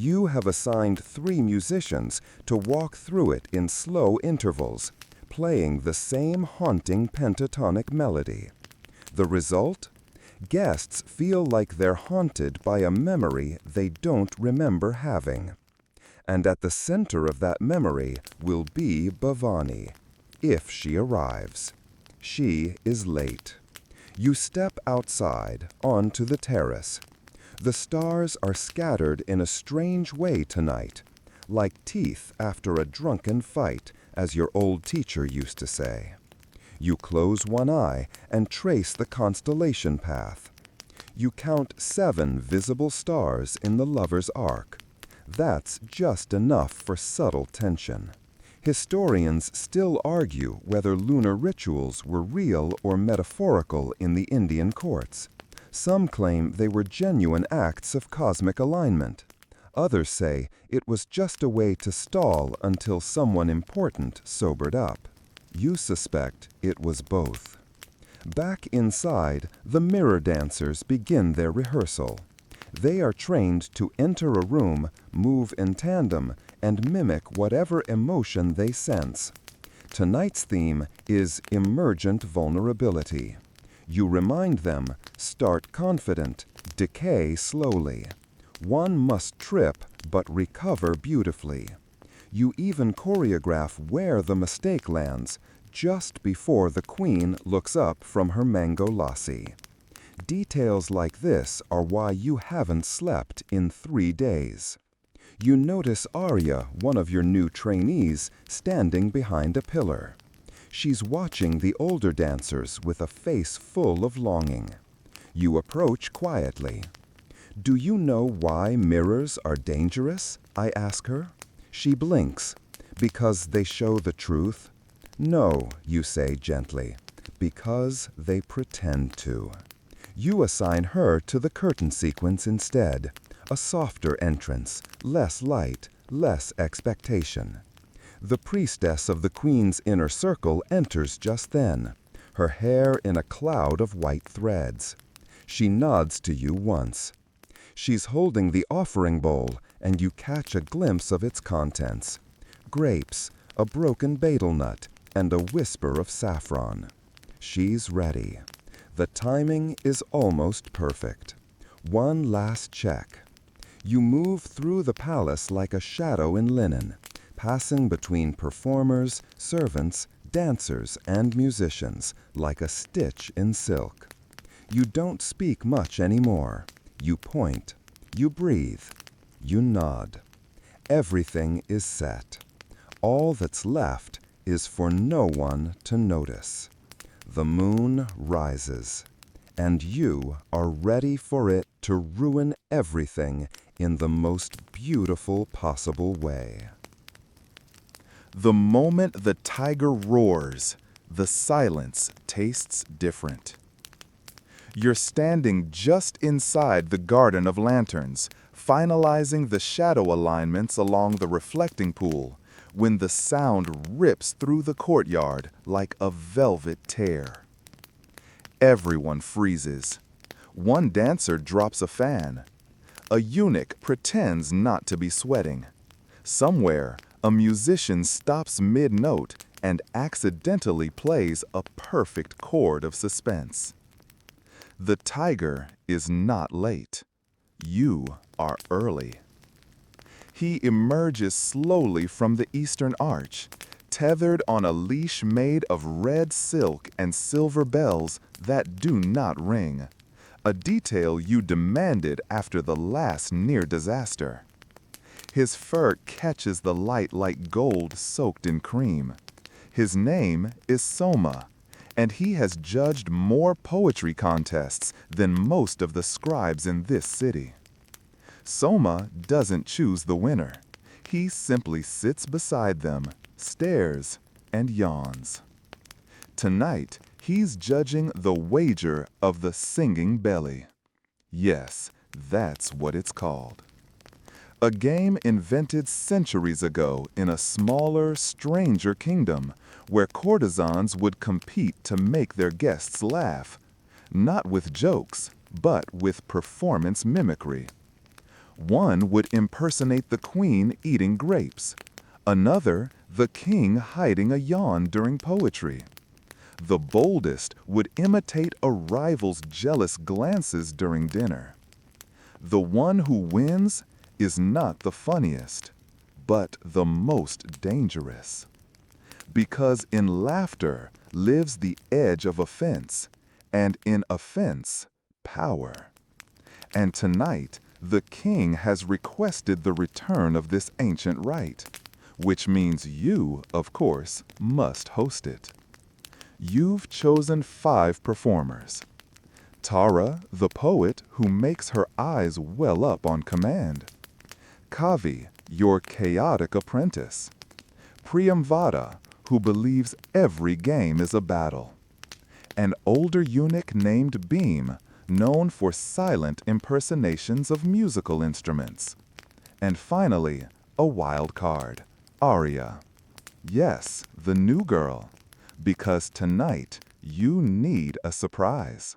You have assigned 3 musicians to walk through it in slow intervals, playing the same haunting pentatonic melody. The result? Guests feel like they're haunted by a memory they don't remember having. And at the center of that memory will be Bhavani, if she arrives. She is late. You step outside, onto the terrace. The stars are scattered in a strange way tonight, like teeth after a drunken fight, as your old teacher used to say. You close one eye and trace the constellation path. You count 7 visible stars in the lover's arc. That's just enough for subtle tension. Historians still argue whether lunar rituals were real or metaphorical in the Indian courts. Some claim they were genuine acts of cosmic alignment. Others say it was just a way to stall until someone important sobered up. You suspect it was both. Back inside, the mirror dancers begin their rehearsal. They are trained to enter a room, move in tandem, and mimic whatever emotion they sense. Tonight's theme is emergent vulnerability. You remind them, start confident, decay slowly. One must trip but recover beautifully. You even choreograph where the mistake lands, just before the queen looks up from her mango lassi. Details like this are why you haven't slept in 3 days. You notice Arya, one of your new trainees, standing behind a pillar. She's watching the older dancers with a face full of longing. You approach quietly. "Do you know why mirrors are dangerous?" I ask her. She blinks. "Because they show the truth?" "No," you say gently. "Because they pretend to." You assign her to the curtain sequence instead. A softer entrance, less light, less expectation. The priestess of the queen's inner circle enters just then, her hair in a cloud of white threads. She nods to you once. She's holding the offering bowl, and you catch a glimpse of its contents. Grapes, a broken betel nut, and a whisper of saffron. She's ready. The timing is almost perfect. One last check. You move through the palace like a shadow in linen, passing between performers, servants, dancers, and musicians like a stitch in silk. You don't speak much anymore. You point. You breathe. You nod. Everything is set. All that's left is for no one to notice. The moon rises, and you are ready for it to ruin everything in the most beautiful possible way. The moment the tiger roars, the silence tastes different. You're standing just inside the Garden of Lanterns, finalizing the shadow alignments along the reflecting pool, when the sound rips through the courtyard like a velvet tear. Everyone freezes. One dancer drops a fan. A eunuch pretends not to be sweating. Somewhere, a musician stops mid-note and accidentally plays a perfect chord of suspense. The tiger is not late. You are early. He emerges slowly from the eastern arch, tethered on a leash made of red silk and silver bells that do not ring, a detail you demanded after the last near disaster. His fur catches the light like gold soaked in cream. His name is Soma, and he has judged more poetry contests than most of the scribes in this city. Soma doesn't choose the winner. He simply sits beside them, stares, and yawns. Tonight, he's judging the wager of the singing belly. Yes, that's what it's called. A game invented centuries ago in a smaller, stranger kingdom where courtesans would compete to make their guests laugh, not with jokes, but with performance mimicry. One would impersonate the queen eating grapes, another the king hiding a yawn during poetry. The boldest would imitate a rival's jealous glances during dinner. The one who wins is not the funniest, but the most dangerous. Because in laughter lives the edge of offense, and in offense, power. And tonight, the king has requested the return of this ancient rite, which means you, of course, must host it. You've chosen 5 performers. Tara, the poet who makes her eyes well up on command. Kavi, your chaotic apprentice. Priyamvada, who believes every game is a battle. An older eunuch named Beam, known for silent impersonations of musical instruments. And finally, a wild card, Aria. Yes, the new girl. Because tonight, you need a surprise.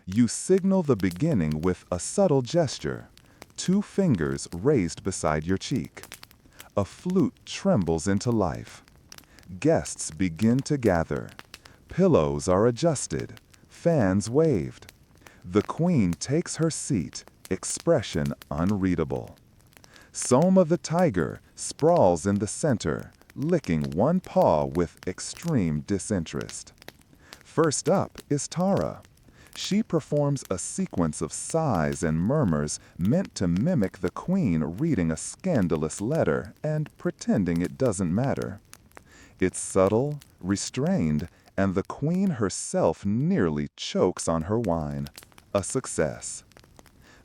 You signal the beginning with a subtle gesture, 2 fingers raised beside your cheek. A flute trembles into life. Guests begin to gather. Pillows are adjusted. Fans waved. The queen takes her seat, expression unreadable. Soma the tiger sprawls in the center, licking one paw with extreme disinterest. First up is Tara. She performs a sequence of sighs and murmurs meant to mimic the queen reading a scandalous letter and pretending it doesn't matter. It's subtle, restrained, and the queen herself nearly chokes on her wine. A success.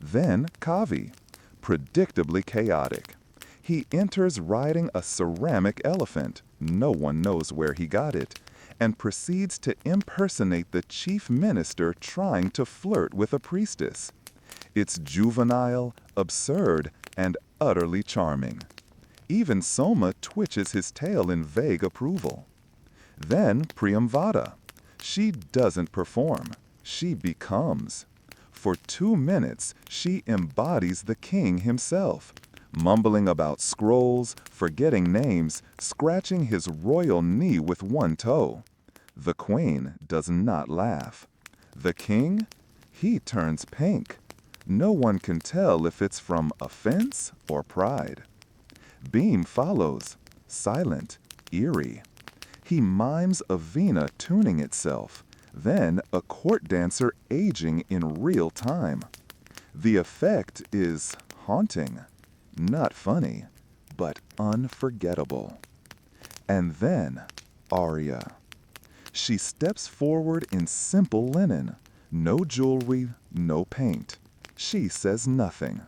Then Kavi, predictably chaotic. He enters riding a ceramic elephant, no one knows where he got it, and proceeds to impersonate the chief minister trying to flirt with a priestess. It's juvenile, absurd, and utterly charming. Even Soma twitches his tail in vague approval. Then Priyamvada. She doesn't perform, she becomes. For 2 minutes, she embodies the king himself, mumbling about scrolls, forgetting names, scratching his royal knee with one toe. The queen does not laugh. The king? He turns pink. No one can tell if it's from offense or pride. Beam follows, silent, eerie. He mimes a vina tuning itself, then a court dancer aging in real time. The effect is haunting, not funny, but unforgettable. And then Aria. She steps forward in simple linen, no jewelry, no paint. She says nothing.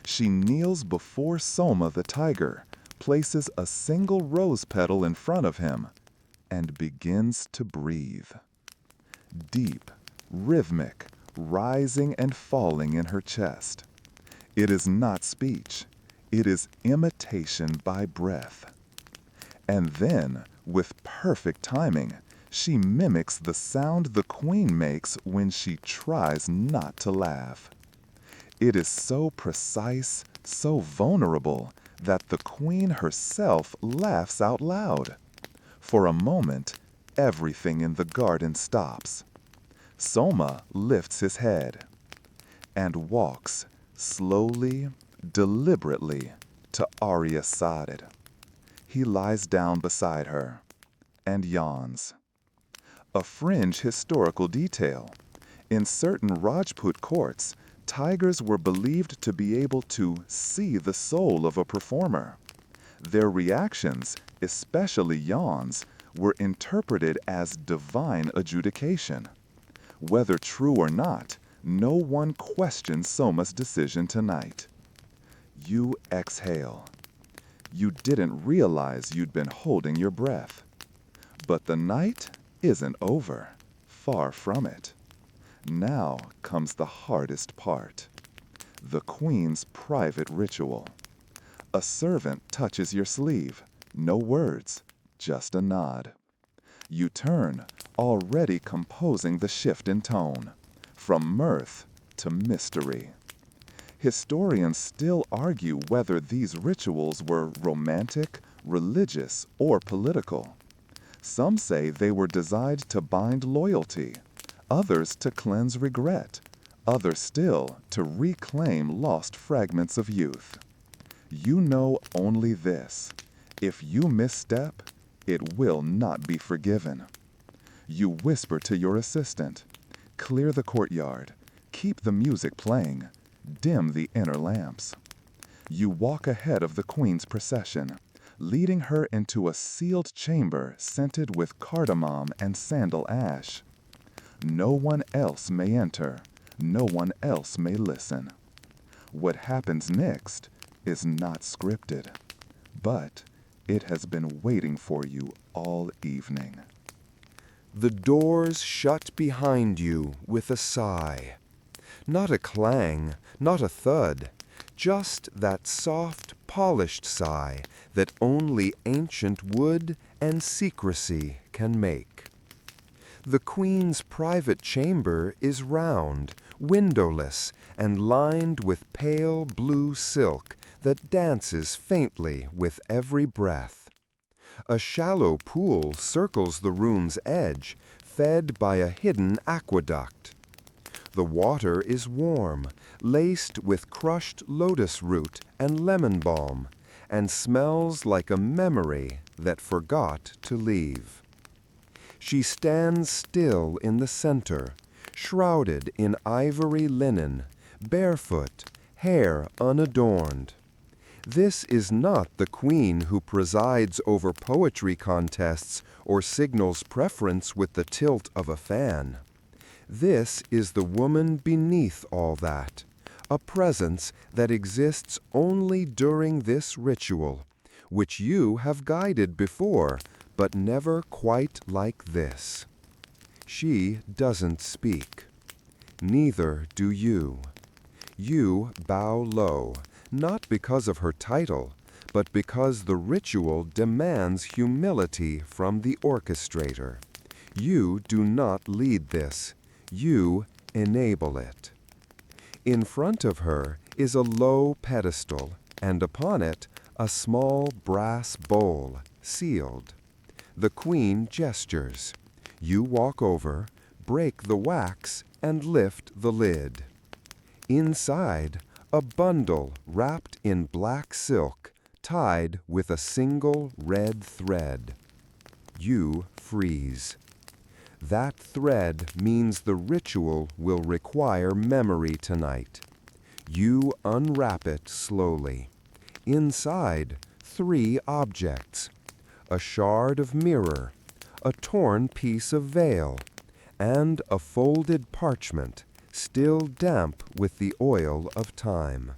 She kneels before Soma the tiger, places a single rose petal in front of him, and begins to breathe. Deep, rhythmic, rising and falling in her chest. It is not speech, it is imitation by breath. And then, with perfect timing, she mimics the sound the queen makes when she tries not to laugh. It is so precise, so vulnerable, that the queen herself laughs out loud. For a moment, everything in the garden stops. Soma lifts his head and walks slowly, deliberately to Aria's side. He lies down beside her and yawns. A fringe historical detail. In certain Rajput courts, tigers were believed to be able to see the soul of a performer. Their reactions, especially yawns, were interpreted as divine adjudication. Whether true or not, no one questions Soma's decision tonight. You exhale. You didn't realize you'd been holding your breath. But the night isn't over. Far from it. Now comes the hardest part. The queen's private ritual. A servant touches your sleeve. No words, just a nod. You turn, already composing the shift in tone, from mirth to mystery. Historians still argue whether these rituals were romantic, religious, or political. Some say they were designed to bind loyalty, others to cleanse regret, others still to reclaim lost fragments of youth. You know only this: if you misstep, it will not be forgiven. You whisper to your assistant, clear the courtyard, keep the music playing, dim the inner lamps. You walk ahead of the queen's procession, leading her into a sealed chamber scented with cardamom and sandal ash. No one else may enter, no one else may listen. What happens next is not scripted, but it has been waiting for you all evening. The doors shut behind you with a sigh. Not a clang, not a thud, just that soft, polished sigh that only ancient wood and secrecy can make. The queen's private chamber is round, windowless, and lined with pale blue silk that dances faintly with every breath. A shallow pool circles the room's edge, fed by a hidden aqueduct. The water is warm, laced with crushed lotus root and lemon balm, and smells like a memory that forgot to leave. She stands still in the center, shrouded in ivory linen, barefoot, hair unadorned. This is not the queen who presides over poetry contests or signals preference with the tilt of a fan. This is the woman beneath all that, a presence that exists only during this ritual, which you have guided before, but never quite like this. She doesn't speak. Neither do you. You bow low, not because of her title, but because the ritual demands humility from the orchestrator. You do not lead this. You enable it. In front of her is a low pedestal, and upon it a small brass bowl, sealed. The queen gestures. You walk over, break the wax, and lift the lid. Inside, a bundle wrapped in black silk, tied with a single red thread. You freeze. That thread means the ritual will require memory tonight. You unwrap it slowly. Inside, 3 objects: a shard of mirror, a torn piece of veil, and a folded parchment, still damp with the oil of time.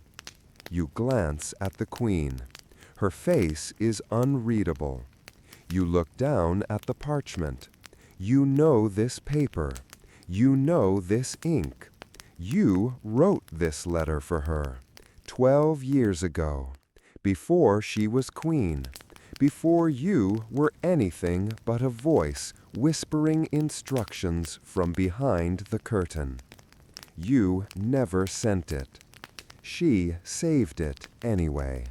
You glance at the queen. Her face is unreadable. You look down at the parchment. You know this paper. You know this ink. You wrote this letter for her 12 years ago, before she was queen, before you were anything but a voice whispering instructions from behind the curtain. You never sent it. She saved it anyway.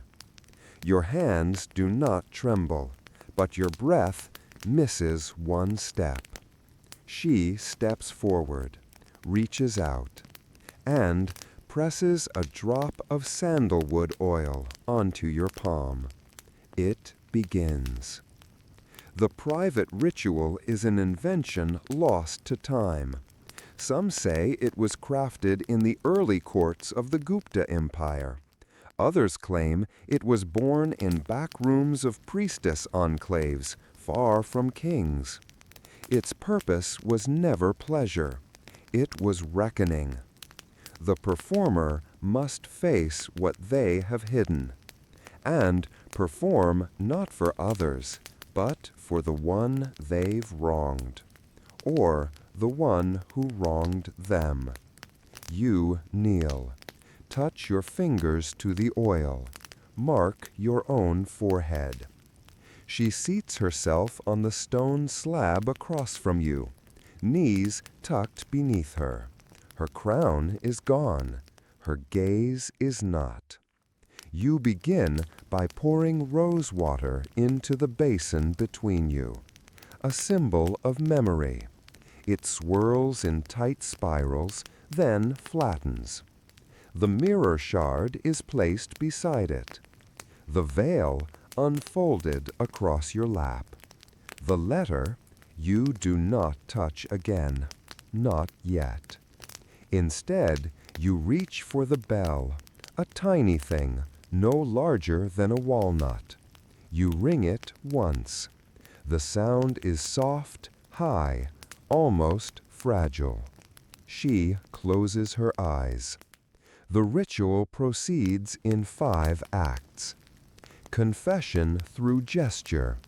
Your hands do not tremble, but your breath misses one step. She steps forward, reaches out, and presses a drop of sandalwood oil onto your palm. It begins. The private ritual is an invention lost to time. Some say it was crafted in the early courts of the Gupta Empire. Others claim it was born in back rooms of priestess enclaves, far from kings. Its purpose was never pleasure. It was reckoning. The performer must face what they have hidden, and perform not for others, but for the one they've wronged, or the one who wronged them. You kneel. Touch your fingers to the oil. Mark your own forehead. She seats herself on the stone slab across from you, knees tucked beneath her. Her crown is gone. Her gaze is not. You begin by pouring rose water into the basin between you, a symbol of memory. It swirls in tight spirals, then flattens. The mirror shard is placed beside it. The veil unfolded across your lap. The letter you do not touch again, not yet. Instead, you reach for the bell, a tiny thing, no larger than a walnut. You ring it once. The sound is soft, high, almost fragile. She closes her eyes. The ritual proceeds in 5 acts. Confession through gesture.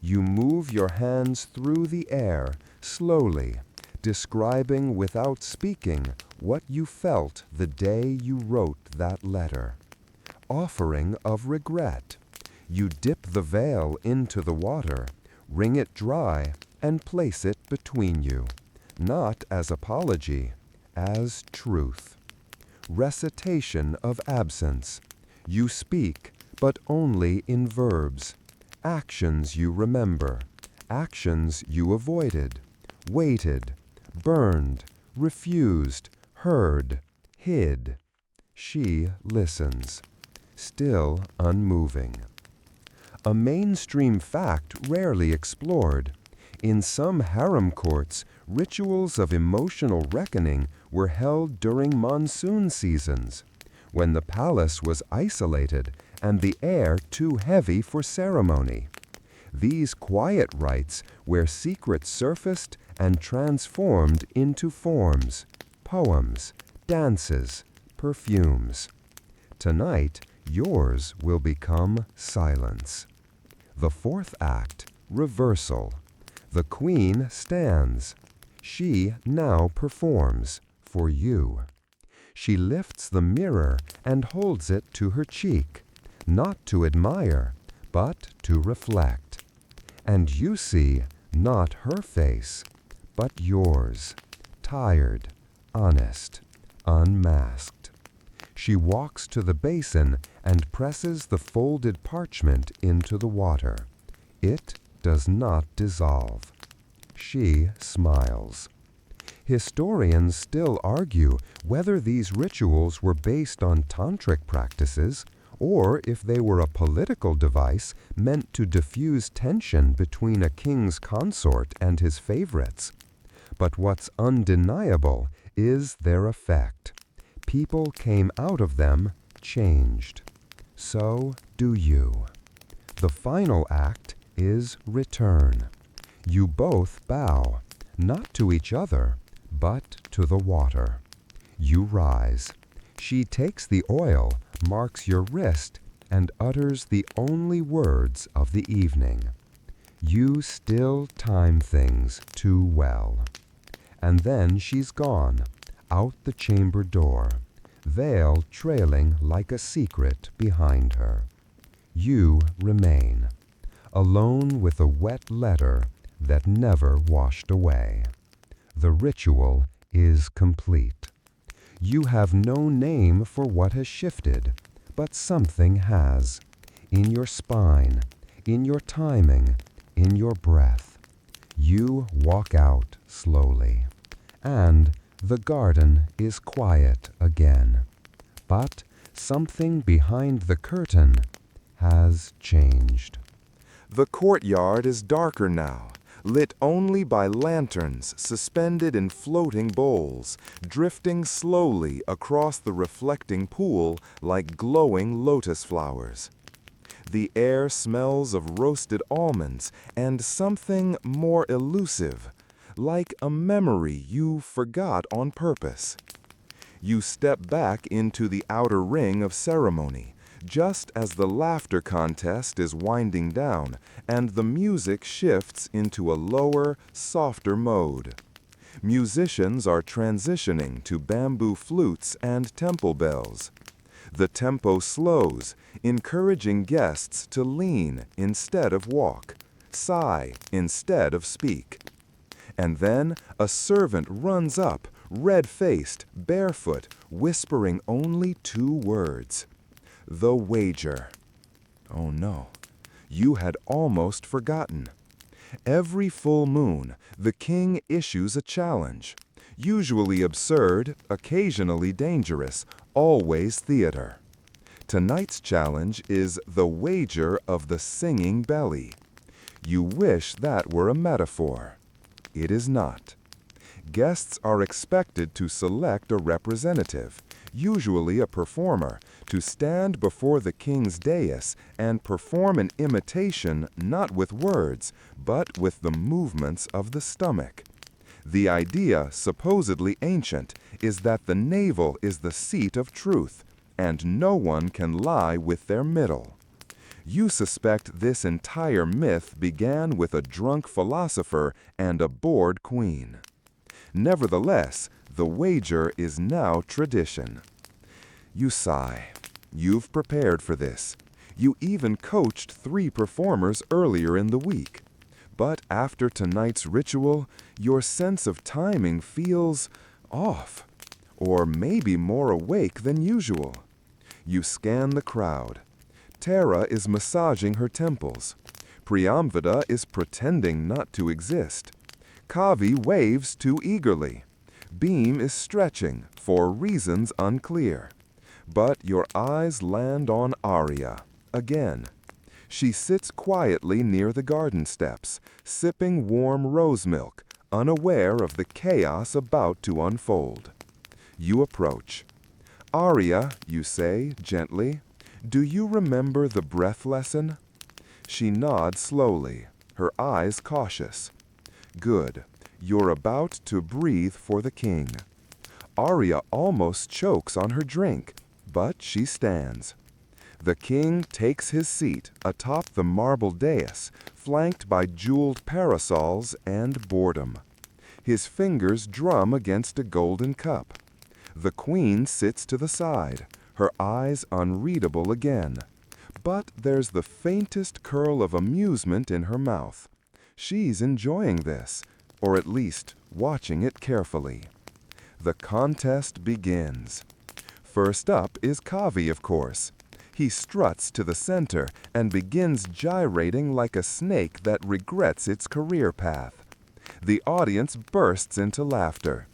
You move your hands through the air, slowly, describing without speaking what you felt the day you wrote that letter. Offering of regret. You dip the veil into the water, wring it dry, and place it between you, not as apology, as truth. Recitation of absence. You speak, but only in verbs. Actions you remember, actions you avoided, waited, burned, refused, heard, hid. She listens, still unmoving. A mainstream fact rarely explored. In some harem courts, rituals of emotional reckoning were held during monsoon seasons, when the palace was isolated and the air too heavy for ceremony. These quiet rites where secrets surfaced and transformed into forms, poems, dances, perfumes. Tonight, yours will become silence. The fourth act, reversal. The queen stands. She now performs for you. She lifts the mirror and holds it to her cheek, not to admire, but to reflect. And you see not her face, but yours, tired, honest, unmasked. She walks to the basin and presses the folded parchment into the water. It does not dissolve. She smiles. Historians still argue whether these rituals were based on tantric practices or if they were a political device meant to diffuse tension between a king's consort and his favorites. But what's undeniable is their effect. People came out of them changed. So do you. The final act is return. You both bow, not to each other, but to the water. You rise. She takes the oil, marks your wrist, and utters the only words of the evening. You still time things too well. And then she's gone, out the chamber door, veil trailing like a secret behind her. You remain, alone with a wet letter that never washed away. The ritual is complete. You have no name for what has shifted, but something has. In your spine, in your timing, in your breath. You walk out slowly, and the garden is quiet again. But something behind the curtain has changed. The courtyard is darker now, lit only by lanterns suspended in floating bowls, drifting slowly across the reflecting pool like glowing lotus flowers. The air smells of roasted almonds and something more elusive, like a memory you forgot on purpose. You step back into the outer ring of ceremony, just as the laughter contest is winding down and the music shifts into a lower, softer mode. Musicians are transitioning to bamboo flutes and temple bells. The tempo slows, encouraging guests to lean instead of walk, sigh instead of speak. And then a servant runs up, red-faced, barefoot, whispering only two words. The wager. Oh no, you had almost forgotten. Every full moon, the king issues a challenge. Usually absurd, occasionally dangerous, always theater. Tonight's challenge is the wager of the singing belly. You wish that were a metaphor. It is not. Guests are expected to select a representative, usually a performer, to stand before the king's dais and perform an imitation not with words, but with the movements of the stomach. The idea, supposedly ancient, is that the navel is the seat of truth, and no one can lie with their middle. You suspect this entire myth began with a drunk philosopher and a bored queen. Nevertheless, The wager is now tradition. You sigh. You've prepared for this. You even coached 3 performers earlier in the week. But after tonight's ritual, your sense of timing feels off, or maybe more awake than usual. You scan the crowd. Tara is massaging her temples. Priyamvada is pretending not to exist. Kavi waves too eagerly. Beam is stretching for reasons unclear. But your eyes land on Arya again. She sits quietly near the garden steps, sipping warm rose milk, unaware of the chaos about to unfold. You approach. Arya, you say gently, do you remember the breath lesson? She nods slowly, her eyes cautious. Good. You're about to breathe for the king. Arya almost chokes on her drink, but she stands. The king takes his seat atop the marble dais, flanked by jeweled parasols and boredom. His fingers drum against a golden cup. The queen sits to the side, her eyes unreadable again. But there's the faintest curl of amusement in her mouth. She's enjoying this, or at least watching it carefully. The contest begins. First up is Kavi, of course. He struts to the center and begins gyrating like a snake that regrets its career path. The audience bursts into laughter.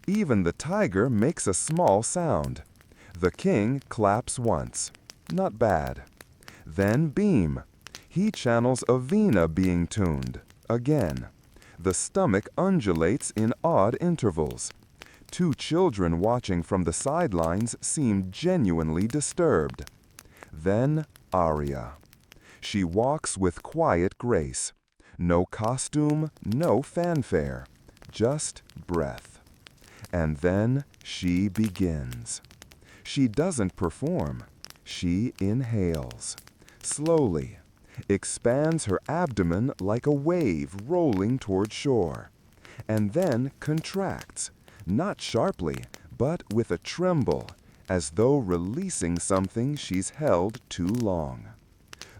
Even the tiger makes a small sound. The king claps once. Not bad. Then Beam. He channels a veena being tuned. Again. The stomach undulates in odd intervals. 2 children watching from the sidelines seem genuinely disturbed. Then Arya. She walks with quiet grace. No costume, no fanfare, just breath. And then she begins. She doesn't perform. She inhales. Slowly. Expands her abdomen like a wave rolling toward shore. And then contracts. Not sharply, but with a tremble, as though releasing something she's held too long.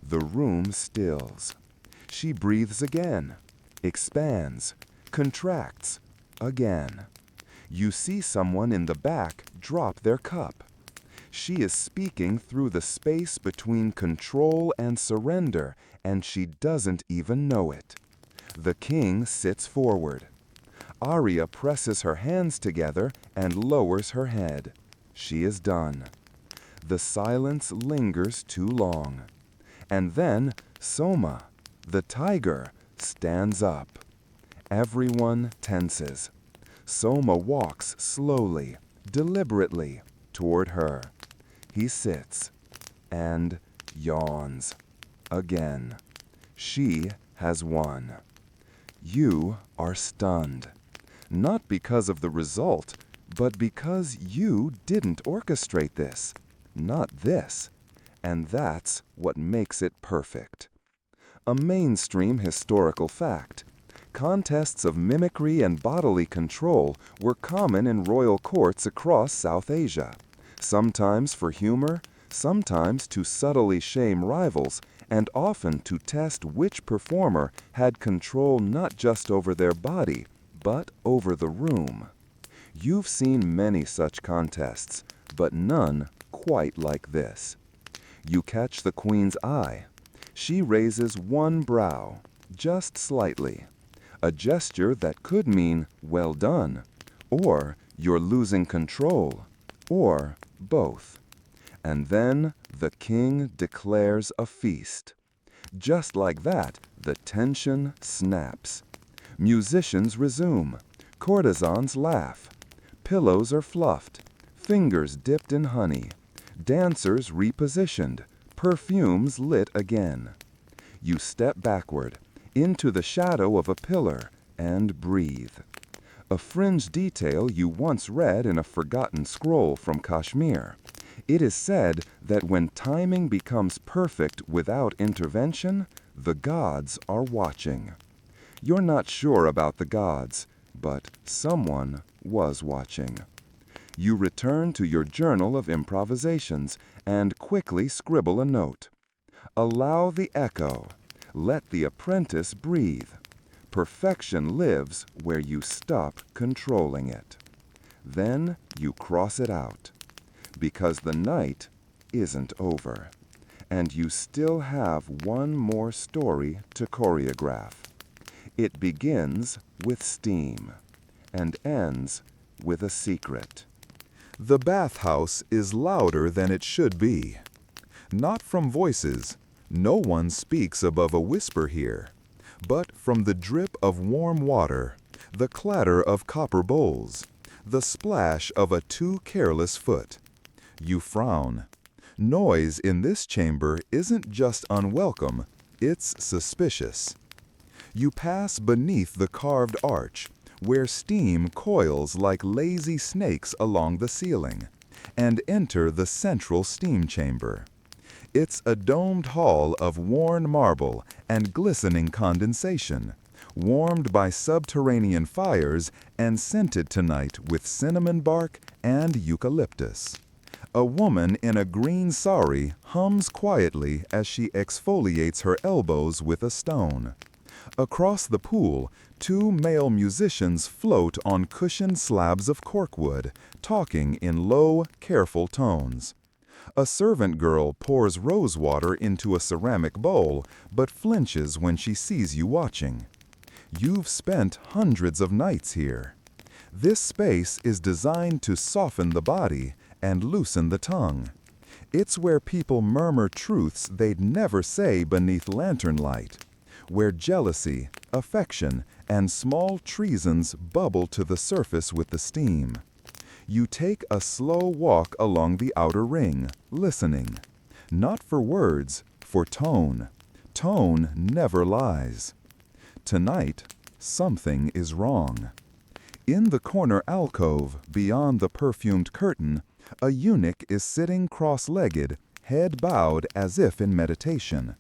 The room stills. She breathes again, expands, contracts, again. You see someone in the back drop their cup. She is speaking through the space between control and surrender, and she doesn't even know it. The king sits forward. Arya presses her hands together and lowers her head. She is done. The silence lingers too long. And then Soma, the tiger, stands up. Everyone tenses. Soma walks slowly, deliberately, toward her. He sits and yawns. Again. She has won. You are stunned. Not because of the result, but because you didn't orchestrate this. Not this. And that's what makes it perfect. A mainstream historical fact. Contests of mimicry and bodily control were common in royal courts across South Asia, sometimes for humor, sometimes to subtly shame rivals, and often to test which performer had control not just over their body, but over the room. You've seen many such contests, but none quite like this. You catch the queen's eye. She raises one brow, just slightly. A gesture that could mean, well done, or you're losing control, or both. And then the king declares a feast. Just like that, the tension snaps. Musicians resume. Courtesans laugh. Pillows are fluffed. Fingers dipped in honey. Dancers repositioned. Perfumes lit again. You step backward, into the shadow of a pillar, and breathe. A fringe detail you once read in a forgotten scroll from Kashmir. It is said that when timing becomes perfect without intervention, the gods are watching. You're not sure about the gods, but someone was watching. You return to your journal of improvisations and quickly scribble a note. Allow the echo. Let the apprentice breathe. Perfection lives where you stop controlling it. Then you cross it out, because the night isn't over, and you still have one more story to choreograph. It begins with steam and ends with a secret. The bathhouse is louder than it should be. Not from voices. No one speaks above a whisper here, but from the drip of warm water, the clatter of copper bowls, the splash of a too careless foot. You frown. Noise in this chamber isn't just unwelcome, it's suspicious. You pass beneath the carved arch, where steam coils like lazy snakes along the ceiling, and enter the central steam chamber. It's a domed hall of worn marble and glistening condensation, warmed by subterranean fires and scented tonight with cinnamon bark and eucalyptus. A woman in a green sari hums quietly as she exfoliates her elbows with a stone. Across the pool, two male musicians float on cushioned slabs of corkwood, talking in low, careful tones. A servant girl pours rose water into a ceramic bowl, but flinches when she sees you watching. You've spent hundreds of nights here. This space is designed to soften the body and loosen the tongue. It's where people murmur truths they'd never say beneath lantern light, where jealousy, affection, and small treasons bubble to the surface with the steam. You take a slow walk along the outer ring, listening. Not for words, for tone. Tone never lies. Tonight, something is wrong. In the corner alcove, beyond the perfumed curtain, a eunuch is sitting cross-legged, head bowed as if in meditation.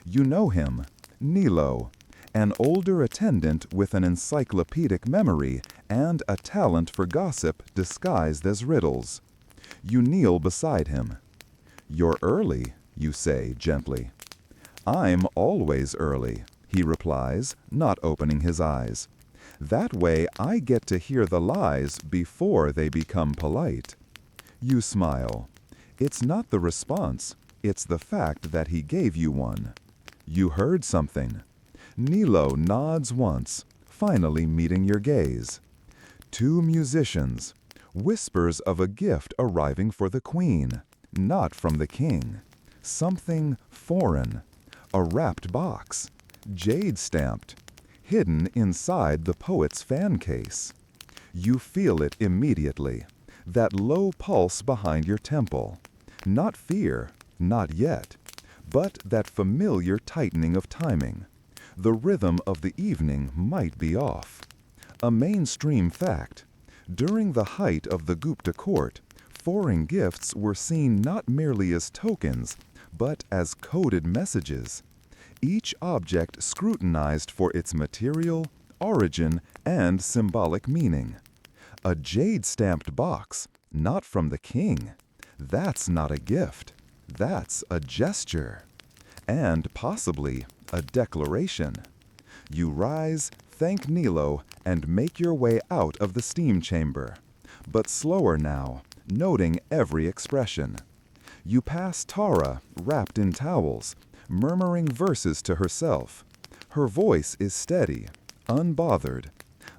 You know him, Nilo, an older attendant with an encyclopedic memory and a talent for gossip disguised as riddles. You kneel beside him. "You're early," you say gently. "I'm always early," he replies, not opening his eyes. "That way I get to hear the lies before they become polite." You smile. It's not the response, it's the fact that he gave you one. You heard something. Nilo nods once, finally meeting your gaze. Two musicians, whispers of a gift arriving for the queen, not from the king. Something foreign, a wrapped box, jade-stamped, hidden inside the poet's fan case. You feel it immediately, that low pulse behind your temple. Not fear, not yet, but that familiar tightening of timing. The rhythm of the evening might be off. A mainstream fact. During the height of the Gupta court, foreign gifts were seen not merely as tokens, but as coded messages. Each object scrutinized for its material, origin, and symbolic meaning. A jade-stamped box, not from the king. That's not a gift. That's a gesture. And possibly a declaration. You rise, thank Nilo, and make your way out of the steam chamber. But slower now, noting every expression. You pass Tara, wrapped in towels, murmuring verses to herself. Her voice is steady, unbothered.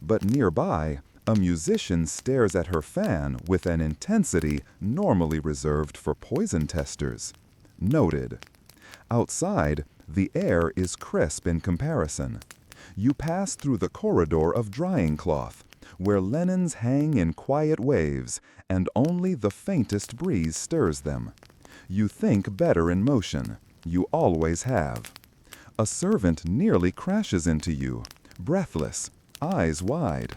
But nearby, a musician stares at her fan with an intensity normally reserved for poison testers. Noted. Outside, the air is crisp in comparison. You pass through the corridor of drying cloth, where linens hang in quiet waves, and only the faintest breeze stirs them. You think better in motion. You always have. A servant nearly crashes into you, breathless, eyes wide.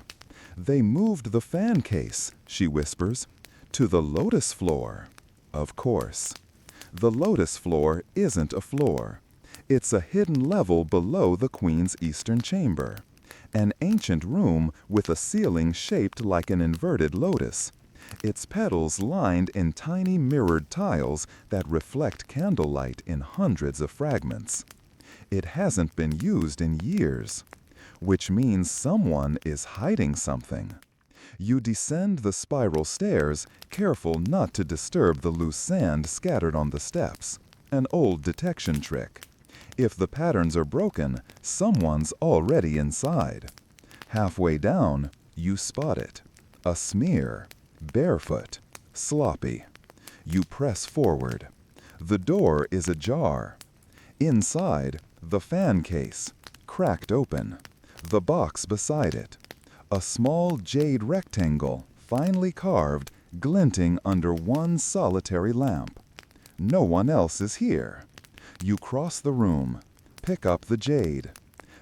"They moved the fan case," she whispers, "to the lotus floor." Of course. The lotus floor isn't a floor. It's a hidden level below the queen's eastern chamber. An ancient room with a ceiling shaped like an inverted lotus. Its petals lined in tiny mirrored tiles that reflect candlelight in hundreds of fragments. It hasn't been used in years, which means someone is hiding something. You descend the spiral stairs, careful not to disturb the loose sand scattered on the steps. An old detection trick. If the patterns are broken, someone's already inside. Halfway down, you spot it. A smear. Barefoot. Sloppy. You press forward. The door is ajar. Inside, the fan case, cracked open. The box beside it. A small jade rectangle, finely carved, glinting under one solitary lamp. No one else is here. You cross the room, pick up the jade.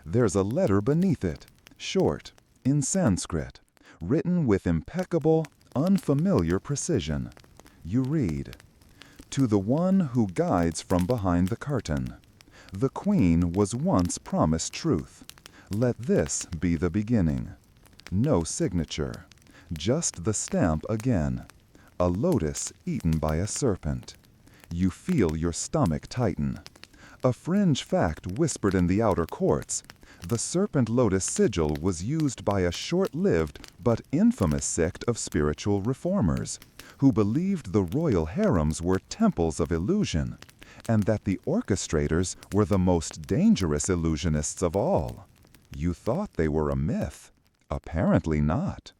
There's a letter beneath it, short, in Sanskrit, written with impeccable, unfamiliar precision. You read, "To the one who guides from behind the curtain. The queen was once promised truth. Let this be the beginning." No signature, just the stamp again. A lotus eaten by a serpent. You feel your stomach tighten. A fringe fact whispered in the outer courts. The serpent lotus sigil was used by a short-lived but infamous sect of spiritual reformers who believed the royal harems were temples of illusion, and that the orchestrators were the most dangerous illusionists of all. You thought they were a myth. Apparently not.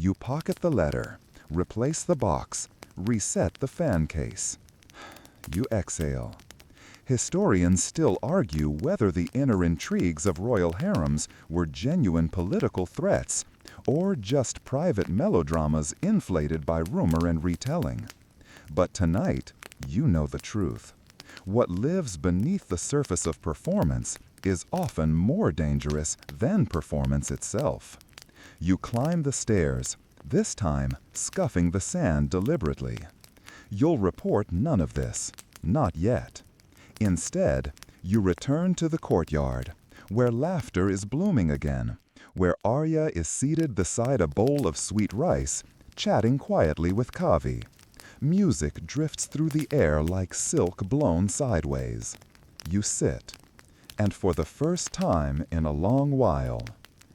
You pocket the letter, replace the box, reset the fan case. You exhale. Historians still argue whether the inner intrigues of royal harems were genuine political threats or just private melodramas inflated by rumor and retelling. But tonight, you know the truth. What lives beneath the surface of performance is often more dangerous than performance itself. You climb the stairs, this time scuffing the sand deliberately. You'll report none of this, not yet. Instead, you return to the courtyard, where laughter is blooming again, where Arya is seated beside a bowl of sweet rice, chatting quietly with Kavi. Music drifts through the air like silk blown sideways. You sit, and for the first time in a long while,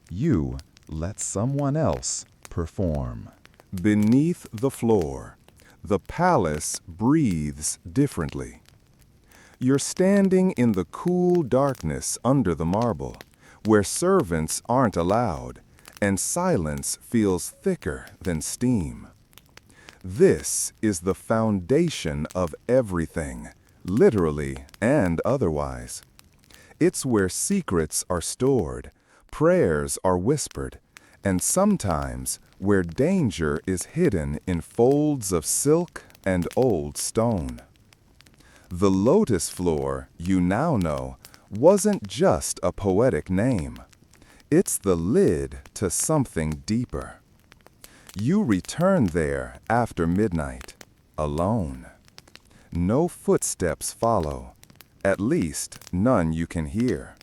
you let someone else perform. Beneath the floor, the palace breathes differently. You're standing in the cool darkness under the marble, where servants aren't allowed, and silence feels thicker than steam. This is the foundation of everything, literally and otherwise. It's where secrets are stored, prayers are whispered, and sometimes where danger is hidden in folds of silk and old stone. The lotus floor, you now know, wasn't just a poetic name. It's the lid to something deeper. You return there after midnight, alone. No footsteps follow, at least none you can hear.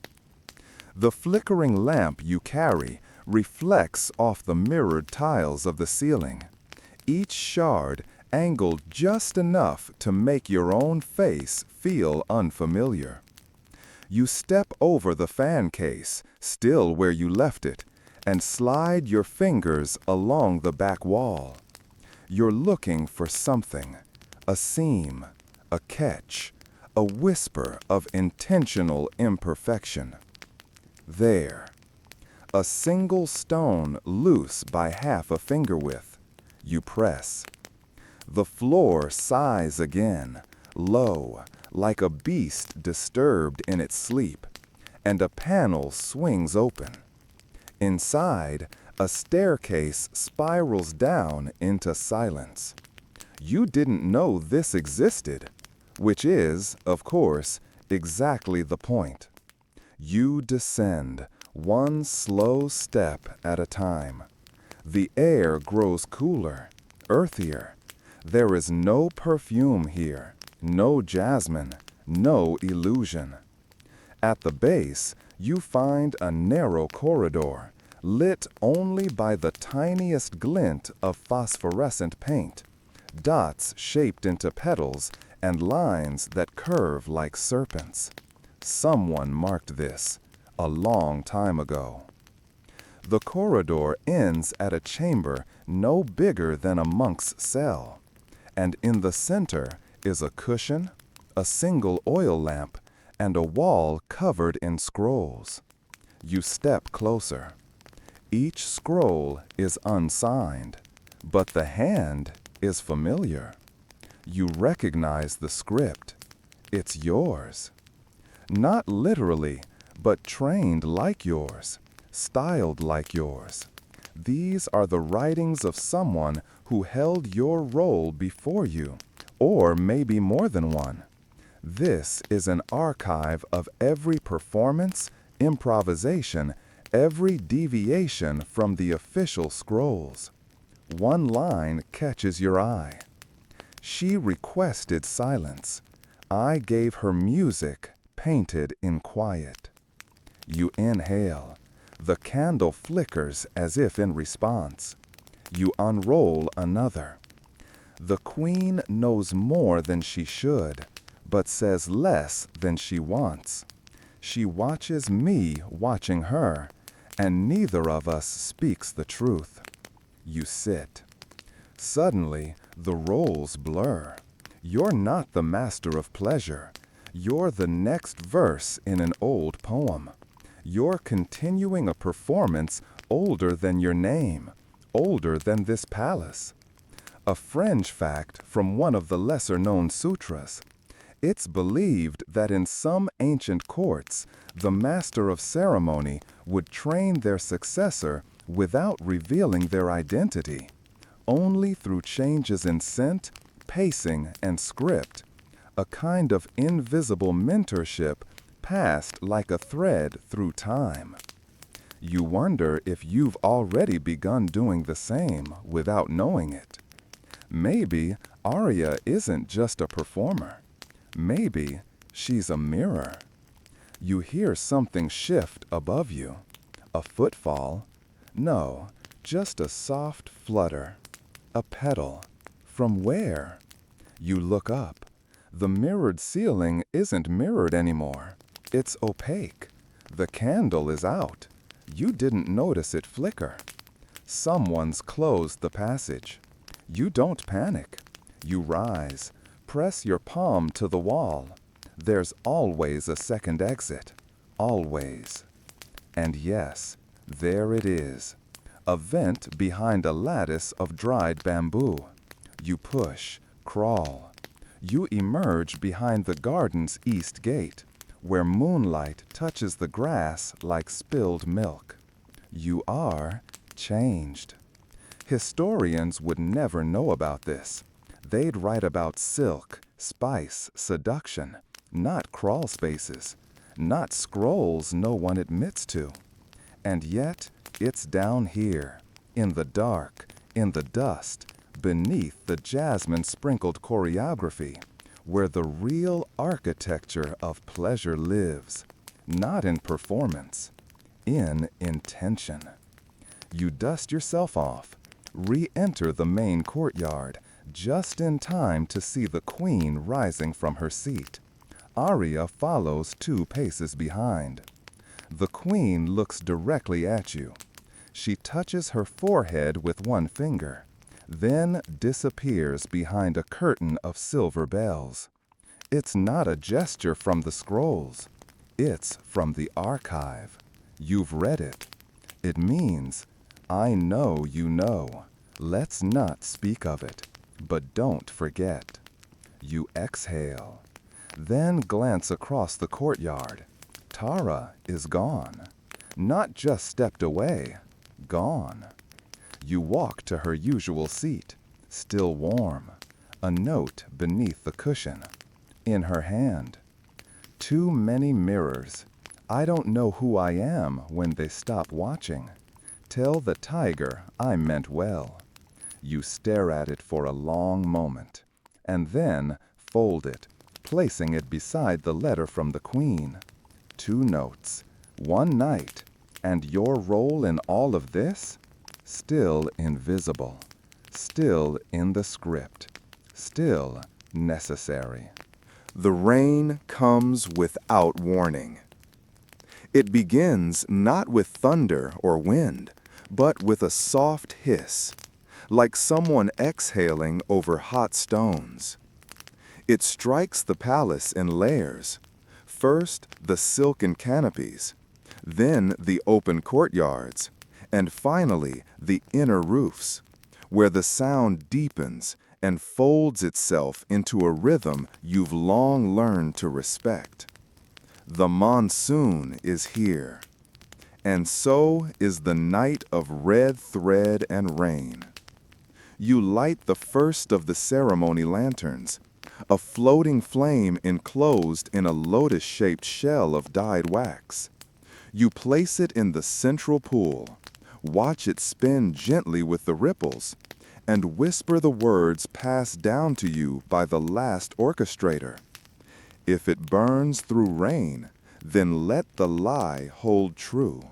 The flickering lamp you carry reflects off the mirrored tiles of the ceiling, each shard angled just enough to make your own face feel unfamiliar. You step over the fan case, still where you left it, and slide your fingers along the back wall. You're looking for something, a seam, a catch, a whisper of intentional imperfection. There, a single stone loose by half a finger width. You press. The floor sighs again, low, like a beast disturbed in its sleep, and a panel swings open. Inside, a staircase spirals down into silence. You didn't know this existed, which is, of course, exactly the point. You descend, one slow step at a time. The air grows cooler, earthier. There is no perfume here, no jasmine, no illusion. At the base, You find a narrow corridor, lit only by the tiniest glint of phosphorescent paint, dots shaped into petals and lines that curve like serpents. Someone marked this a long time ago. The corridor ends at a chamber no bigger than a monk's cell, and in the center is a cushion, a single oil lamp, and a wall covered in scrolls. You step closer. Each scroll is unsigned, but the hand is familiar. You recognize the script. It's yours. Not literally, but trained like yours, styled like yours. These are the writings of someone who held your role before you, or maybe more than one. This is an archive of every performance, improvisation, every deviation from the official scrolls. One line catches your eye. She requested silence. I gave her music, painted in quiet. You inhale. The candle flickers as if in response. You unroll another. The queen knows more than she should, but says less than she wants. She watches me watching her, and neither of us speaks the truth. You sit. Suddenly, the roles blur. You're not the master of pleasure. You're the next verse in an old poem. You're continuing a performance older than your name, older than this palace. A fringe fact from one of the lesser-known sutras. It's believed that in some ancient courts, the master of ceremony would train their successor without revealing their identity, only through changes in scent, pacing, and script, a kind of invisible mentorship passed like a thread through time. You wonder if you've already begun doing the same without knowing it. Maybe Arya isn't just a performer. Maybe she's a mirror. You hear something shift above you. A footfall? No, just a soft flutter. A petal. From where? You look up. The mirrored ceiling isn't mirrored anymore. It's opaque. The candle is out. You didn't notice it flicker. Someone's closed the passage. You don't panic. You rise. Press your palm to the wall. There's always a second exit. Always. And yes, there it is. A vent behind a lattice of dried bamboo. You push, crawl. You emerge behind the garden's east gate, where moonlight touches the grass like spilled milk. You are changed. Historians would never know about this. They'd write about silk, spice, seduction, not crawl spaces, not scrolls no one admits to. And yet, it's down here, in the dark, in the dust, beneath the jasmine-sprinkled choreography, where the real architecture of pleasure lives, not in performance, in intention. You dust yourself off, re-enter the main courtyard, just in time to see the queen rising from her seat. Arya follows 2 paces behind. The queen looks directly at you. She touches her forehead with one finger, then disappears behind a curtain of silver bells. It's not a gesture from the scrolls. It's from the archive. You've read it. It means, I know you know. Let's not speak of it, but don't forget. You exhale. Then glance across the courtyard. Tara is gone. Not just stepped away, gone. You walk to her usual seat, still warm, a note beneath the cushion. In her hand. Too many mirrors. I don't know who I am when they stop watching. Tell the tiger I meant well. You stare at it for a long moment, and then fold it, placing it beside the letter from the queen. 2 notes. One night, and your role in all of this? Still invisible, still in the script, still necessary. The rain comes without warning. It begins not with thunder or wind, but with a soft hiss, like someone exhaling over hot stones. It strikes the palace in layers. First, the silken canopies, then the open courtyards, and finally the inner roofs, where the sound deepens and folds itself into a rhythm you've long learned to respect. The monsoon is here, and so is the night of red thread and rain. You light the first of the ceremony lanterns, a floating flame enclosed in a lotus-shaped shell of dyed wax. You place it in the central pool, watch it spin gently with the ripples, and whisper the words passed down to you by the last orchestrator. If it burns through rain, then let the lie hold true.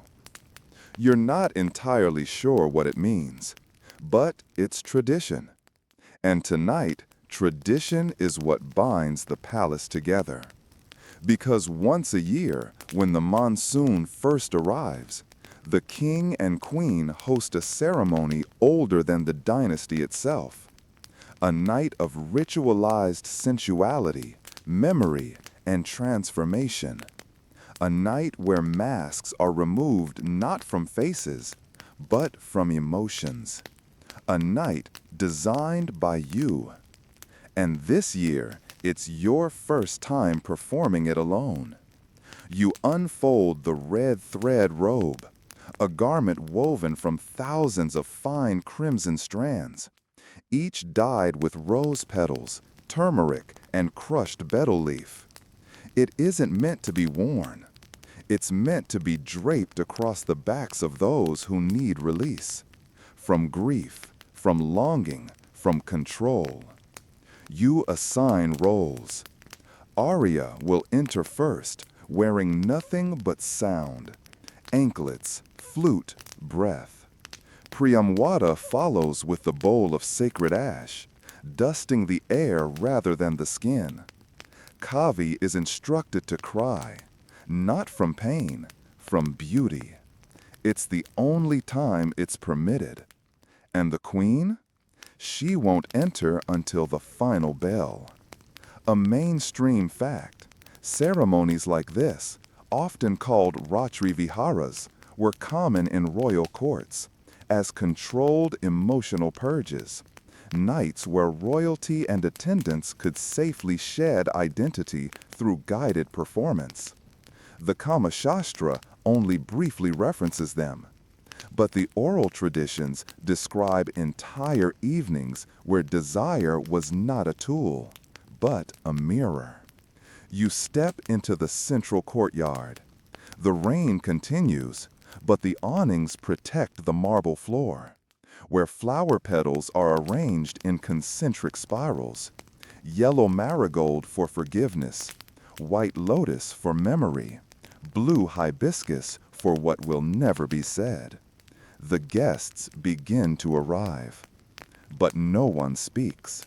You're not entirely sure what it means, but it's tradition. And tonight, tradition is what binds the palace together. Because once a year, when the monsoon first arrives, the king and queen host a ceremony older than the dynasty itself. A night of ritualized sensuality, memory, and transformation. A night where masks are removed not from faces, but from emotions. A night designed by you. And this year, it's your first time performing it alone. You unfold the red thread robe, a garment woven from thousands of fine crimson strands, each dyed with rose petals, turmeric, and crushed betel leaf. It isn't meant to be worn. It's meant to be draped across the backs of those who need release. From grief, from longing, from control. You assign roles. Arya will enter first, wearing nothing but sound. Anklets, flute, breath. Priyamwada follows with the bowl of sacred ash, dusting the air rather than the skin. Kavi is instructed to cry, not from pain, from beauty. It's the only time it's permitted. And the queen? She won't enter until the final bell. A mainstream fact, ceremonies like this, often called Ratri Viharas, were common in royal courts, as controlled emotional purges, nights where royalty and attendants could safely shed identity through guided performance. The Kamashastra only briefly references them, but the oral traditions describe entire evenings where desire was not a tool, but a mirror. You step into the central courtyard. The rain continues, but the awnings protect the marble floor, where flower petals are arranged in concentric spirals, yellow marigold for forgiveness, white lotus for memory, blue hibiscus for what will never be said. The guests begin to arrive, but no one speaks.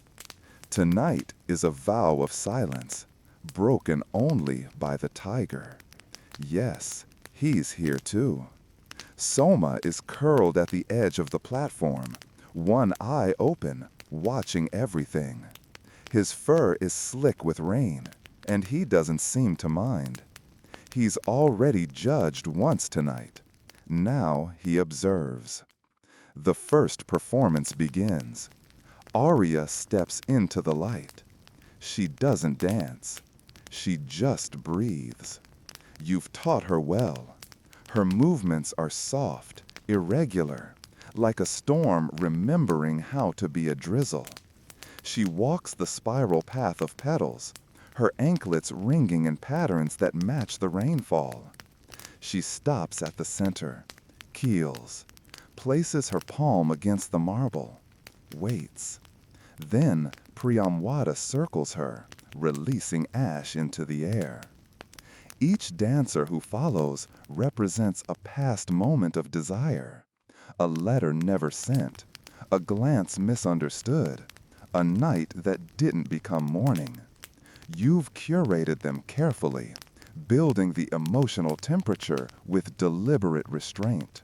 Tonight is a vow of silence, broken only by the tiger. Yes, he's here too. Soma is curled at the edge of the platform, one eye open, watching everything. His fur is slick with rain, and he doesn't seem to mind. He's already judged once tonight. Now he observes. The first performance begins. Arya steps into the light. She doesn't dance. She just breathes. You've taught her well. Her movements are soft, irregular, like a storm remembering how to be a drizzle. She walks the spiral path of petals, her anklets ringing in patterns that match the rainfall. She stops at the center, keels, places her palm against the marble, waits. Then Priyamwada circles her, releasing ash into the air. Each dancer who follows represents a past moment of desire, a letter never sent, a glance misunderstood, a night that didn't become morning. You've curated them carefully, building the emotional temperature with deliberate restraint.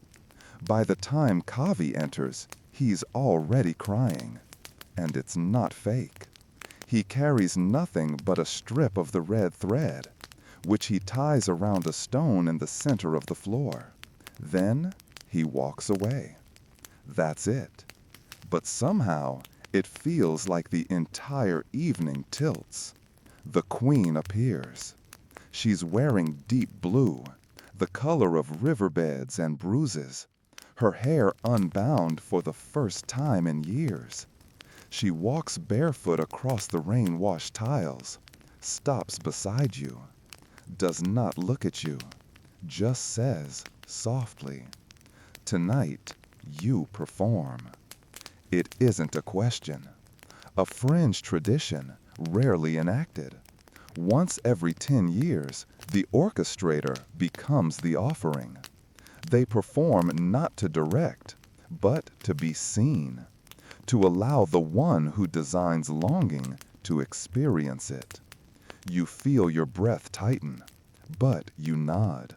By the time Kavi enters, he's already crying. And it's not fake. He carries nothing but a strip of the red thread, which he ties around a stone in the center of the floor. Then he walks away. That's it. But somehow it feels like the entire evening tilts. The queen appears. She's wearing deep blue, the color of riverbeds and bruises, her hair unbound for the first time in years. She walks barefoot across the rain-washed tiles, stops beside you, does not look at you, just says softly, "Tonight, you perform." It isn't a question, a fringe tradition rarely enacted. Once every 10 years, the orchestrator becomes the offering. They perform not to direct, but to be seen, to allow the one who designs longing to experience it. You feel your breath tighten, but you nod.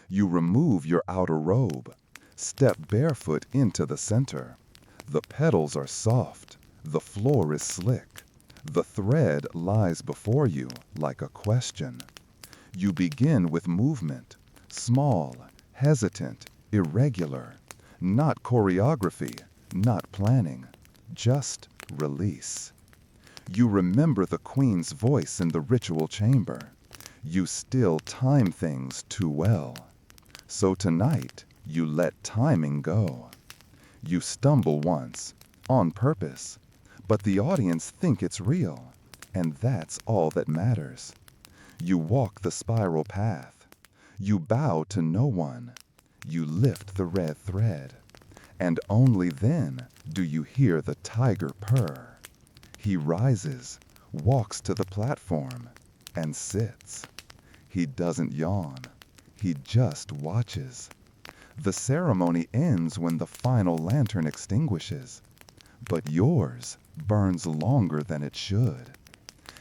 You remove your outer robe, step barefoot into the center. The petals are soft, the floor is slick. The thread lies before you like a question. You begin with movement, small, hesitant, irregular, not choreography, not planning, just release. You remember the queen's voice in the ritual chamber. You still time things too well. So tonight, you let timing go. You stumble once, on purpose, but the audience think it's real, and that's all that matters. You walk the spiral path. You bow to no one. You lift the red thread. And only then do you hear the tiger purr. He rises, walks to the platform, and sits. He doesn't yawn. He just watches. The ceremony ends when the final lantern extinguishes. But yours burns longer than it should.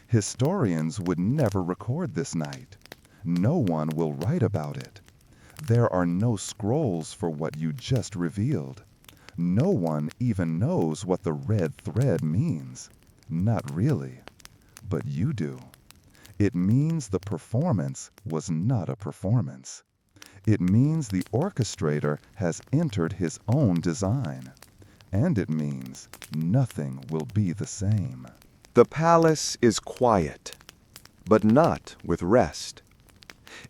Historians would never record this night. No one will write about it. There are no scrolls for what you just revealed. No one even knows what the red thread means. Not really. But you do. It means the performance was not a performance. It means the orchestrator has entered his own design. And it means nothing will be the same. The palace is quiet, but not with rest.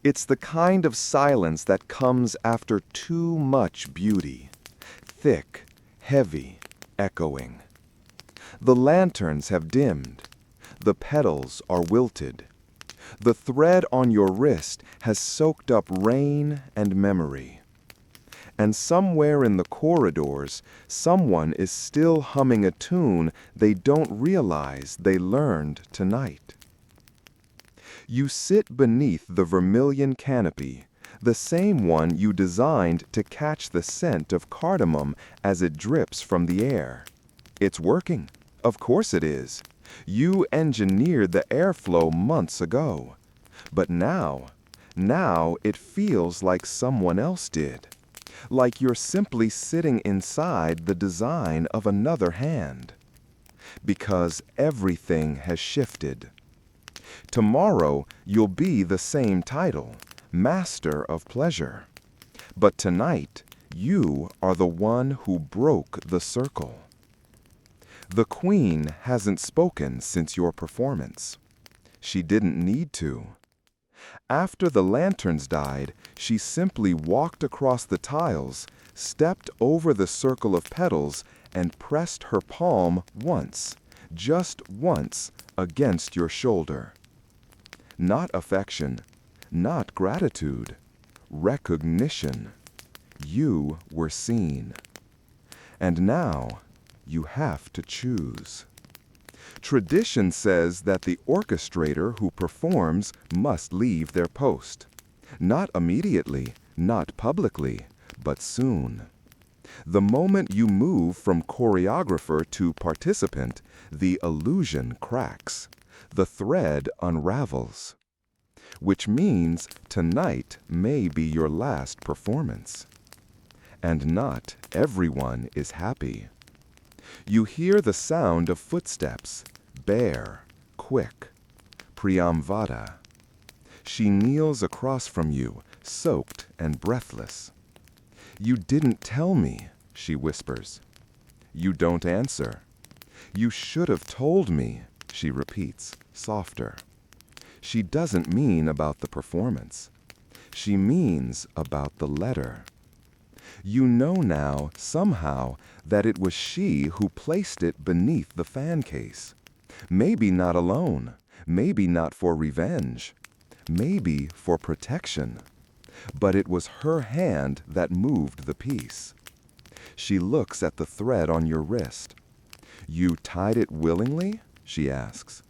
It's the kind of silence that comes after too much beauty, thick, heavy, echoing. The lanterns have dimmed. The petals are wilted. The thread on your wrist has soaked up rain and memory. And somewhere in the corridors, someone is still humming a tune they don't realize they learned tonight. You sit beneath the vermilion canopy, the same one you designed to catch the scent of cardamom as it drips from the air. It's working. Of course it is. You engineered the airflow months ago. But now it feels like someone else did. Like you're simply sitting inside the design of another hand. Because everything has shifted. Tomorrow you'll be the same title, Master of Pleasure. But tonight, you are the one who broke the circle. The queen hasn't spoken since your performance. She didn't need to. After the lanterns died, she simply walked across the tiles, stepped over the circle of petals, and pressed her palm once, just once, against your shoulder. Not affection, not gratitude, recognition. You were seen. And now, you have to choose. Tradition says that the orchestrator who performs must leave their post. Not immediately, not publicly, but soon. The moment you move from choreographer to participant, the illusion cracks. The thread unravels. Which means tonight may be your last performance. And not everyone is happy. You hear the sound of footsteps, bare, quick. Priyamvada. She kneels across from you, soaked and breathless. "You didn't tell me," she whispers. You don't answer. "You should have told me," she repeats, softer. She doesn't mean about the performance. She means about the letter. You know now, somehow, that it was she who placed it beneath the fan case. Maybe not alone, maybe not for revenge, maybe for protection. But it was her hand that moved the piece. She looks at the thread on your wrist. "You tied it willingly?" she asks.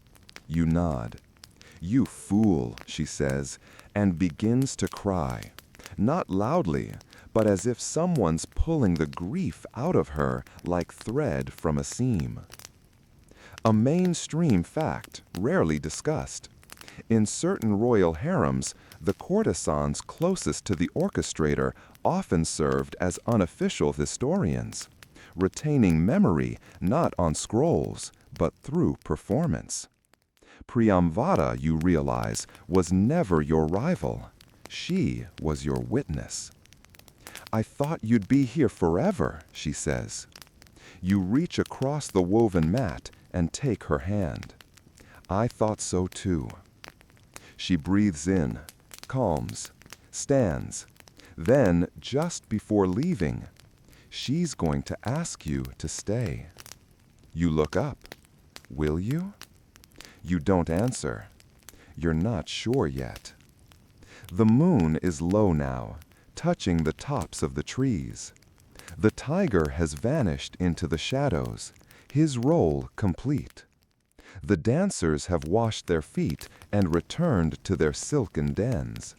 You nod. "You fool," she says, and begins to cry. Not loudly, but as if someone's pulling the grief out of her like thread from a seam. A mainstream fact, rarely discussed. In certain royal harems, the courtesans closest to the orchestrator often served as unofficial historians, retaining memory not on scrolls, but through performance. Priyamvada, you realize, was never your rival. She was your witness. "I thought you'd be here forever," she says. You reach across the woven mat and take her hand. "I thought so too." She breathes in, calms, stands. Then, just before leaving, she's going to ask you to stay. You look up. Will you? You don't answer. You're not sure yet. The moon is low now, touching the tops of the trees. The tiger has vanished into the shadows, his role complete. The dancers have washed their feet and returned to their silken dens.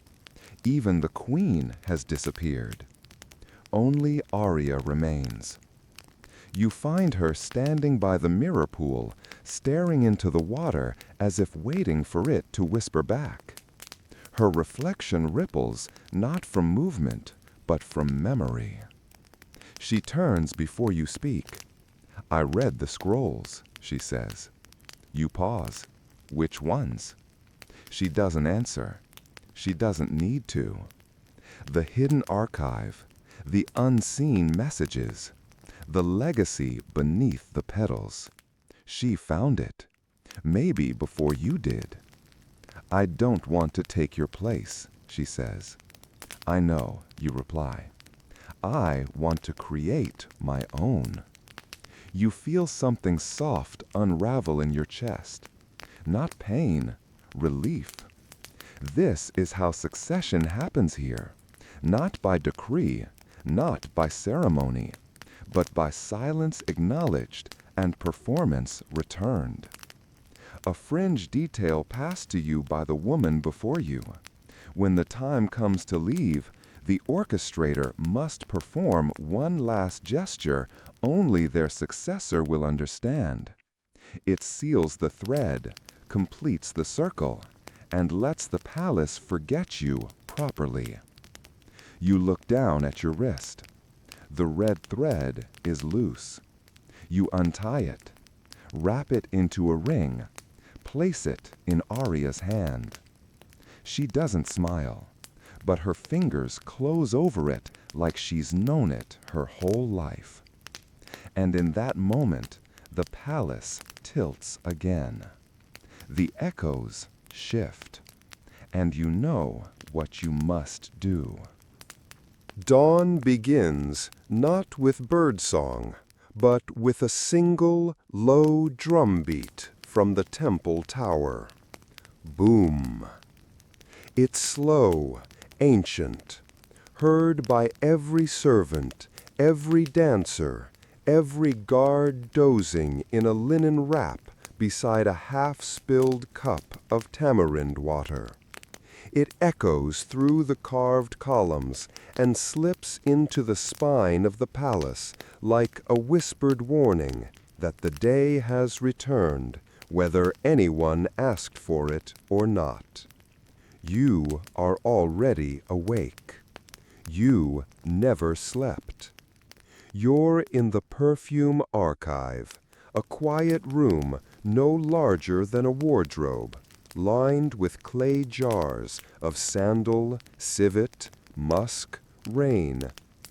Even the queen has disappeared. Only Arya remains. You find her standing by the mirror pool, staring into the water as if waiting for it to whisper back. Her reflection ripples, not from movement, but from memory. She turns before you speak. "I read the scrolls," she says. You pause. "Which ones?" She doesn't answer. She doesn't need to. The hidden archive, the unseen messages, the legacy beneath the petals. She found it, maybe before you did. "I don't want to take your place," she says. "I know," you reply. "I want to create my own." You feel something soft unravel in your chest. Not pain, relief. This is how succession happens here. Not by decree, not by ceremony, but by silence acknowledged and performance returned. A fringe detail passed to you by the woman before you. When the time comes to leave, the orchestrator must perform one last gesture only their successor will understand. It seals the thread, completes the circle, and lets the palace forget you properly. You look down at your wrist. The red thread is loose. You untie it, wrap it into a ring, place it in Arya's hand. She doesn't smile, but her fingers close over it like she's known it her whole life. And in that moment, the palace tilts again. The echoes shift, and you know what you must do. Dawn begins not with birdsong, but with a single low drum beat from the temple tower. Boom. It's slow, ancient, heard by every servant, every dancer, every guard dozing in a linen wrap beside a half-spilled cup of tamarind water. It echoes through the carved columns and slips into the spine of the palace like a whispered warning that the day has returned, whether anyone asked for it or not. You are already awake. You never slept. You're in the perfume archive, a quiet room no larger than a wardrobe, lined with clay jars of sandal, civet, musk, rain,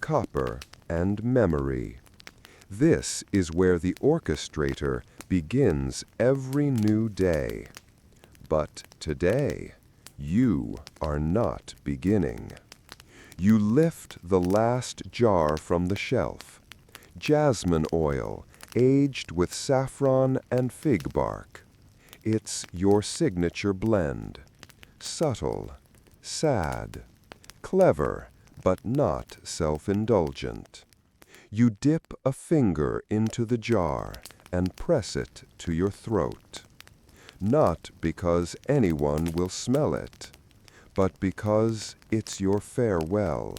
copper, and memory. This is where the orchestrator begins every new day. But today, you are not beginning. You lift the last jar from the shelf. Jasmine oil, aged with saffron and fig bark. It's your signature blend. Subtle, sad, clever, but not self-indulgent. You dip a finger into the jar and press it to your throat. Not because anyone will smell it, but because it's your farewell.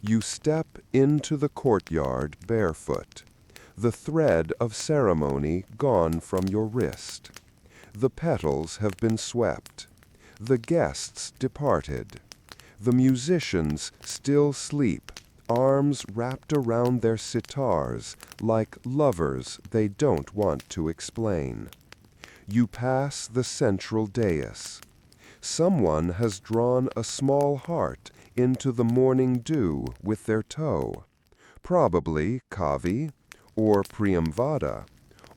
You step into the courtyard barefoot, the thread of ceremony gone from your wrist. The petals have been swept. The guests departed. The musicians still sleep, arms wrapped around their sitars like lovers they don't want to explain. You pass the central dais. Someone has drawn a small heart into the morning dew with their toe, probably Kavi or Priyamvada,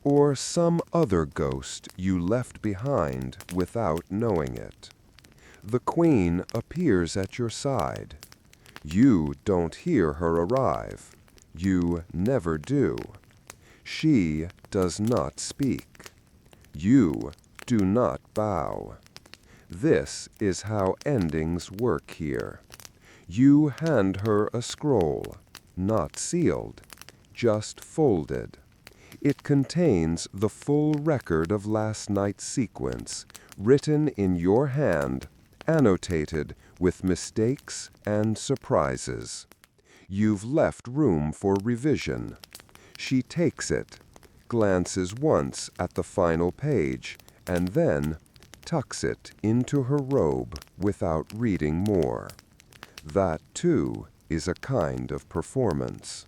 or some other ghost you left behind without knowing it. The queen appears at your side. You don't hear her arrive. You never do. She does not speak. You do not bow. This is how endings work here. You hand her a scroll, not sealed, just folded. It contains the full record of last night's sequence, written in your hand, annotated with mistakes and surprises. You've left room for revision. She takes it, glances once at the final page, and then tucks it into her robe without reading more. That, too, is a kind of performance.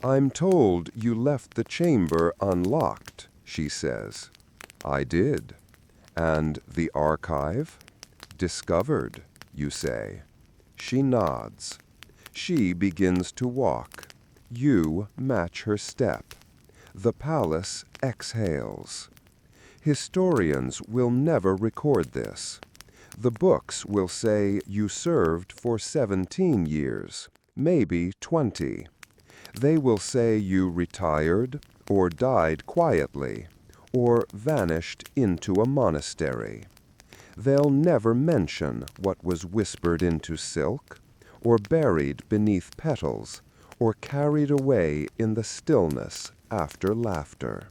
"I'm told you left the chamber unlocked," she says. "I did." "And the archive?" "Discovered," you say. She nods. She begins to walk. You match her step. The palace exhales. Historians will never record this. The books will say you served for 17 years, maybe 20. They will say you retired, or died quietly, or vanished into a monastery. They'll never mention what was whispered into silk, or buried beneath petals, or carried away in the stillness after laughter.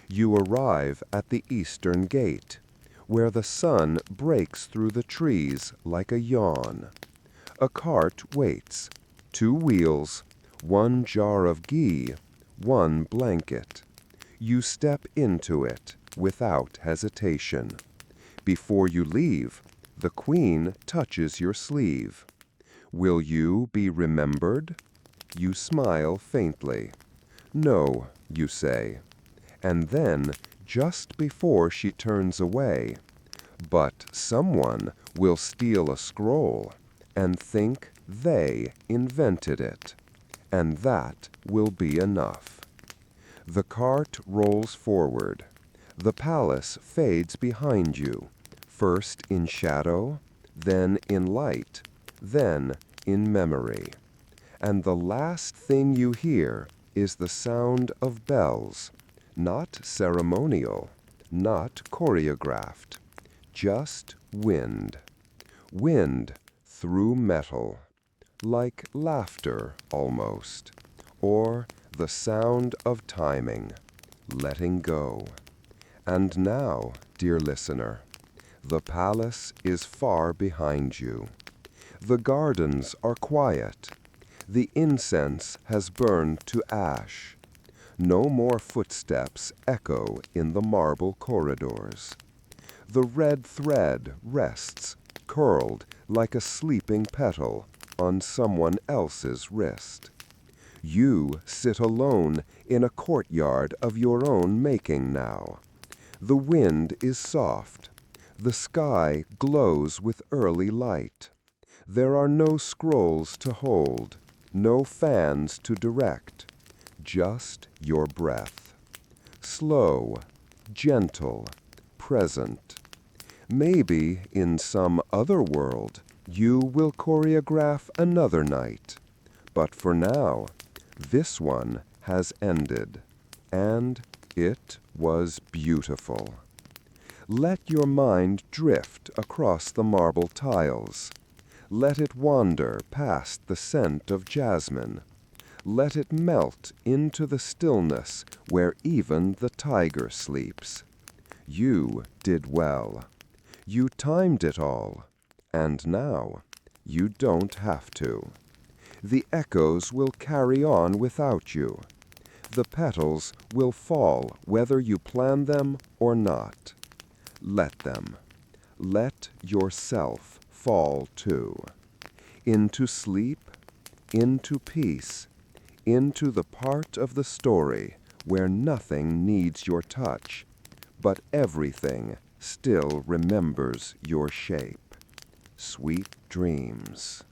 You arrive at the eastern gate, where the sun breaks through the trees like a yawn. A cart waits, 2 wheels, 1 jar of ghee, 1 blanket. You step into it without hesitation. Before you leave, the queen touches your sleeve. Will you be remembered? You smile faintly. No, you say. And then, just before she turns away, but someone will steal a scroll and think they invented it, and that will be enough. The cart rolls forward. The palace fades behind you, first in shadow, then in light, then in memory. And the last thing you hear is the sound of bells, not ceremonial, not choreographed, just wind. Wind through metal, like laughter almost, or the sound of timing, letting go. And now, dear listener, the palace is far behind you. The gardens are quiet. The incense has burned to ash. No more footsteps echo in the marble corridors. The red thread rests, curled like a sleeping petal, on someone else's wrist. You sit alone in a courtyard of your own making now. The wind is soft. The sky glows with early light. There are no scrolls to hold, no fans to direct, just your breath. Slow, gentle, present. Maybe in some other world you will choreograph another night. But for now, this one has ended, and it was beautiful. Let your mind drift across the marble tiles. Let it wander past the scent of jasmine. Let it melt into the stillness where even the tiger sleeps. You did well. You timed it all, and now you don't have to. The echoes will carry on without you. The petals will fall whether you plan them or not. Let them. Let yourself fall too. Into sleep, into peace, into the part of the story where nothing needs your touch, but everything still remembers your shape. Sweet dreams.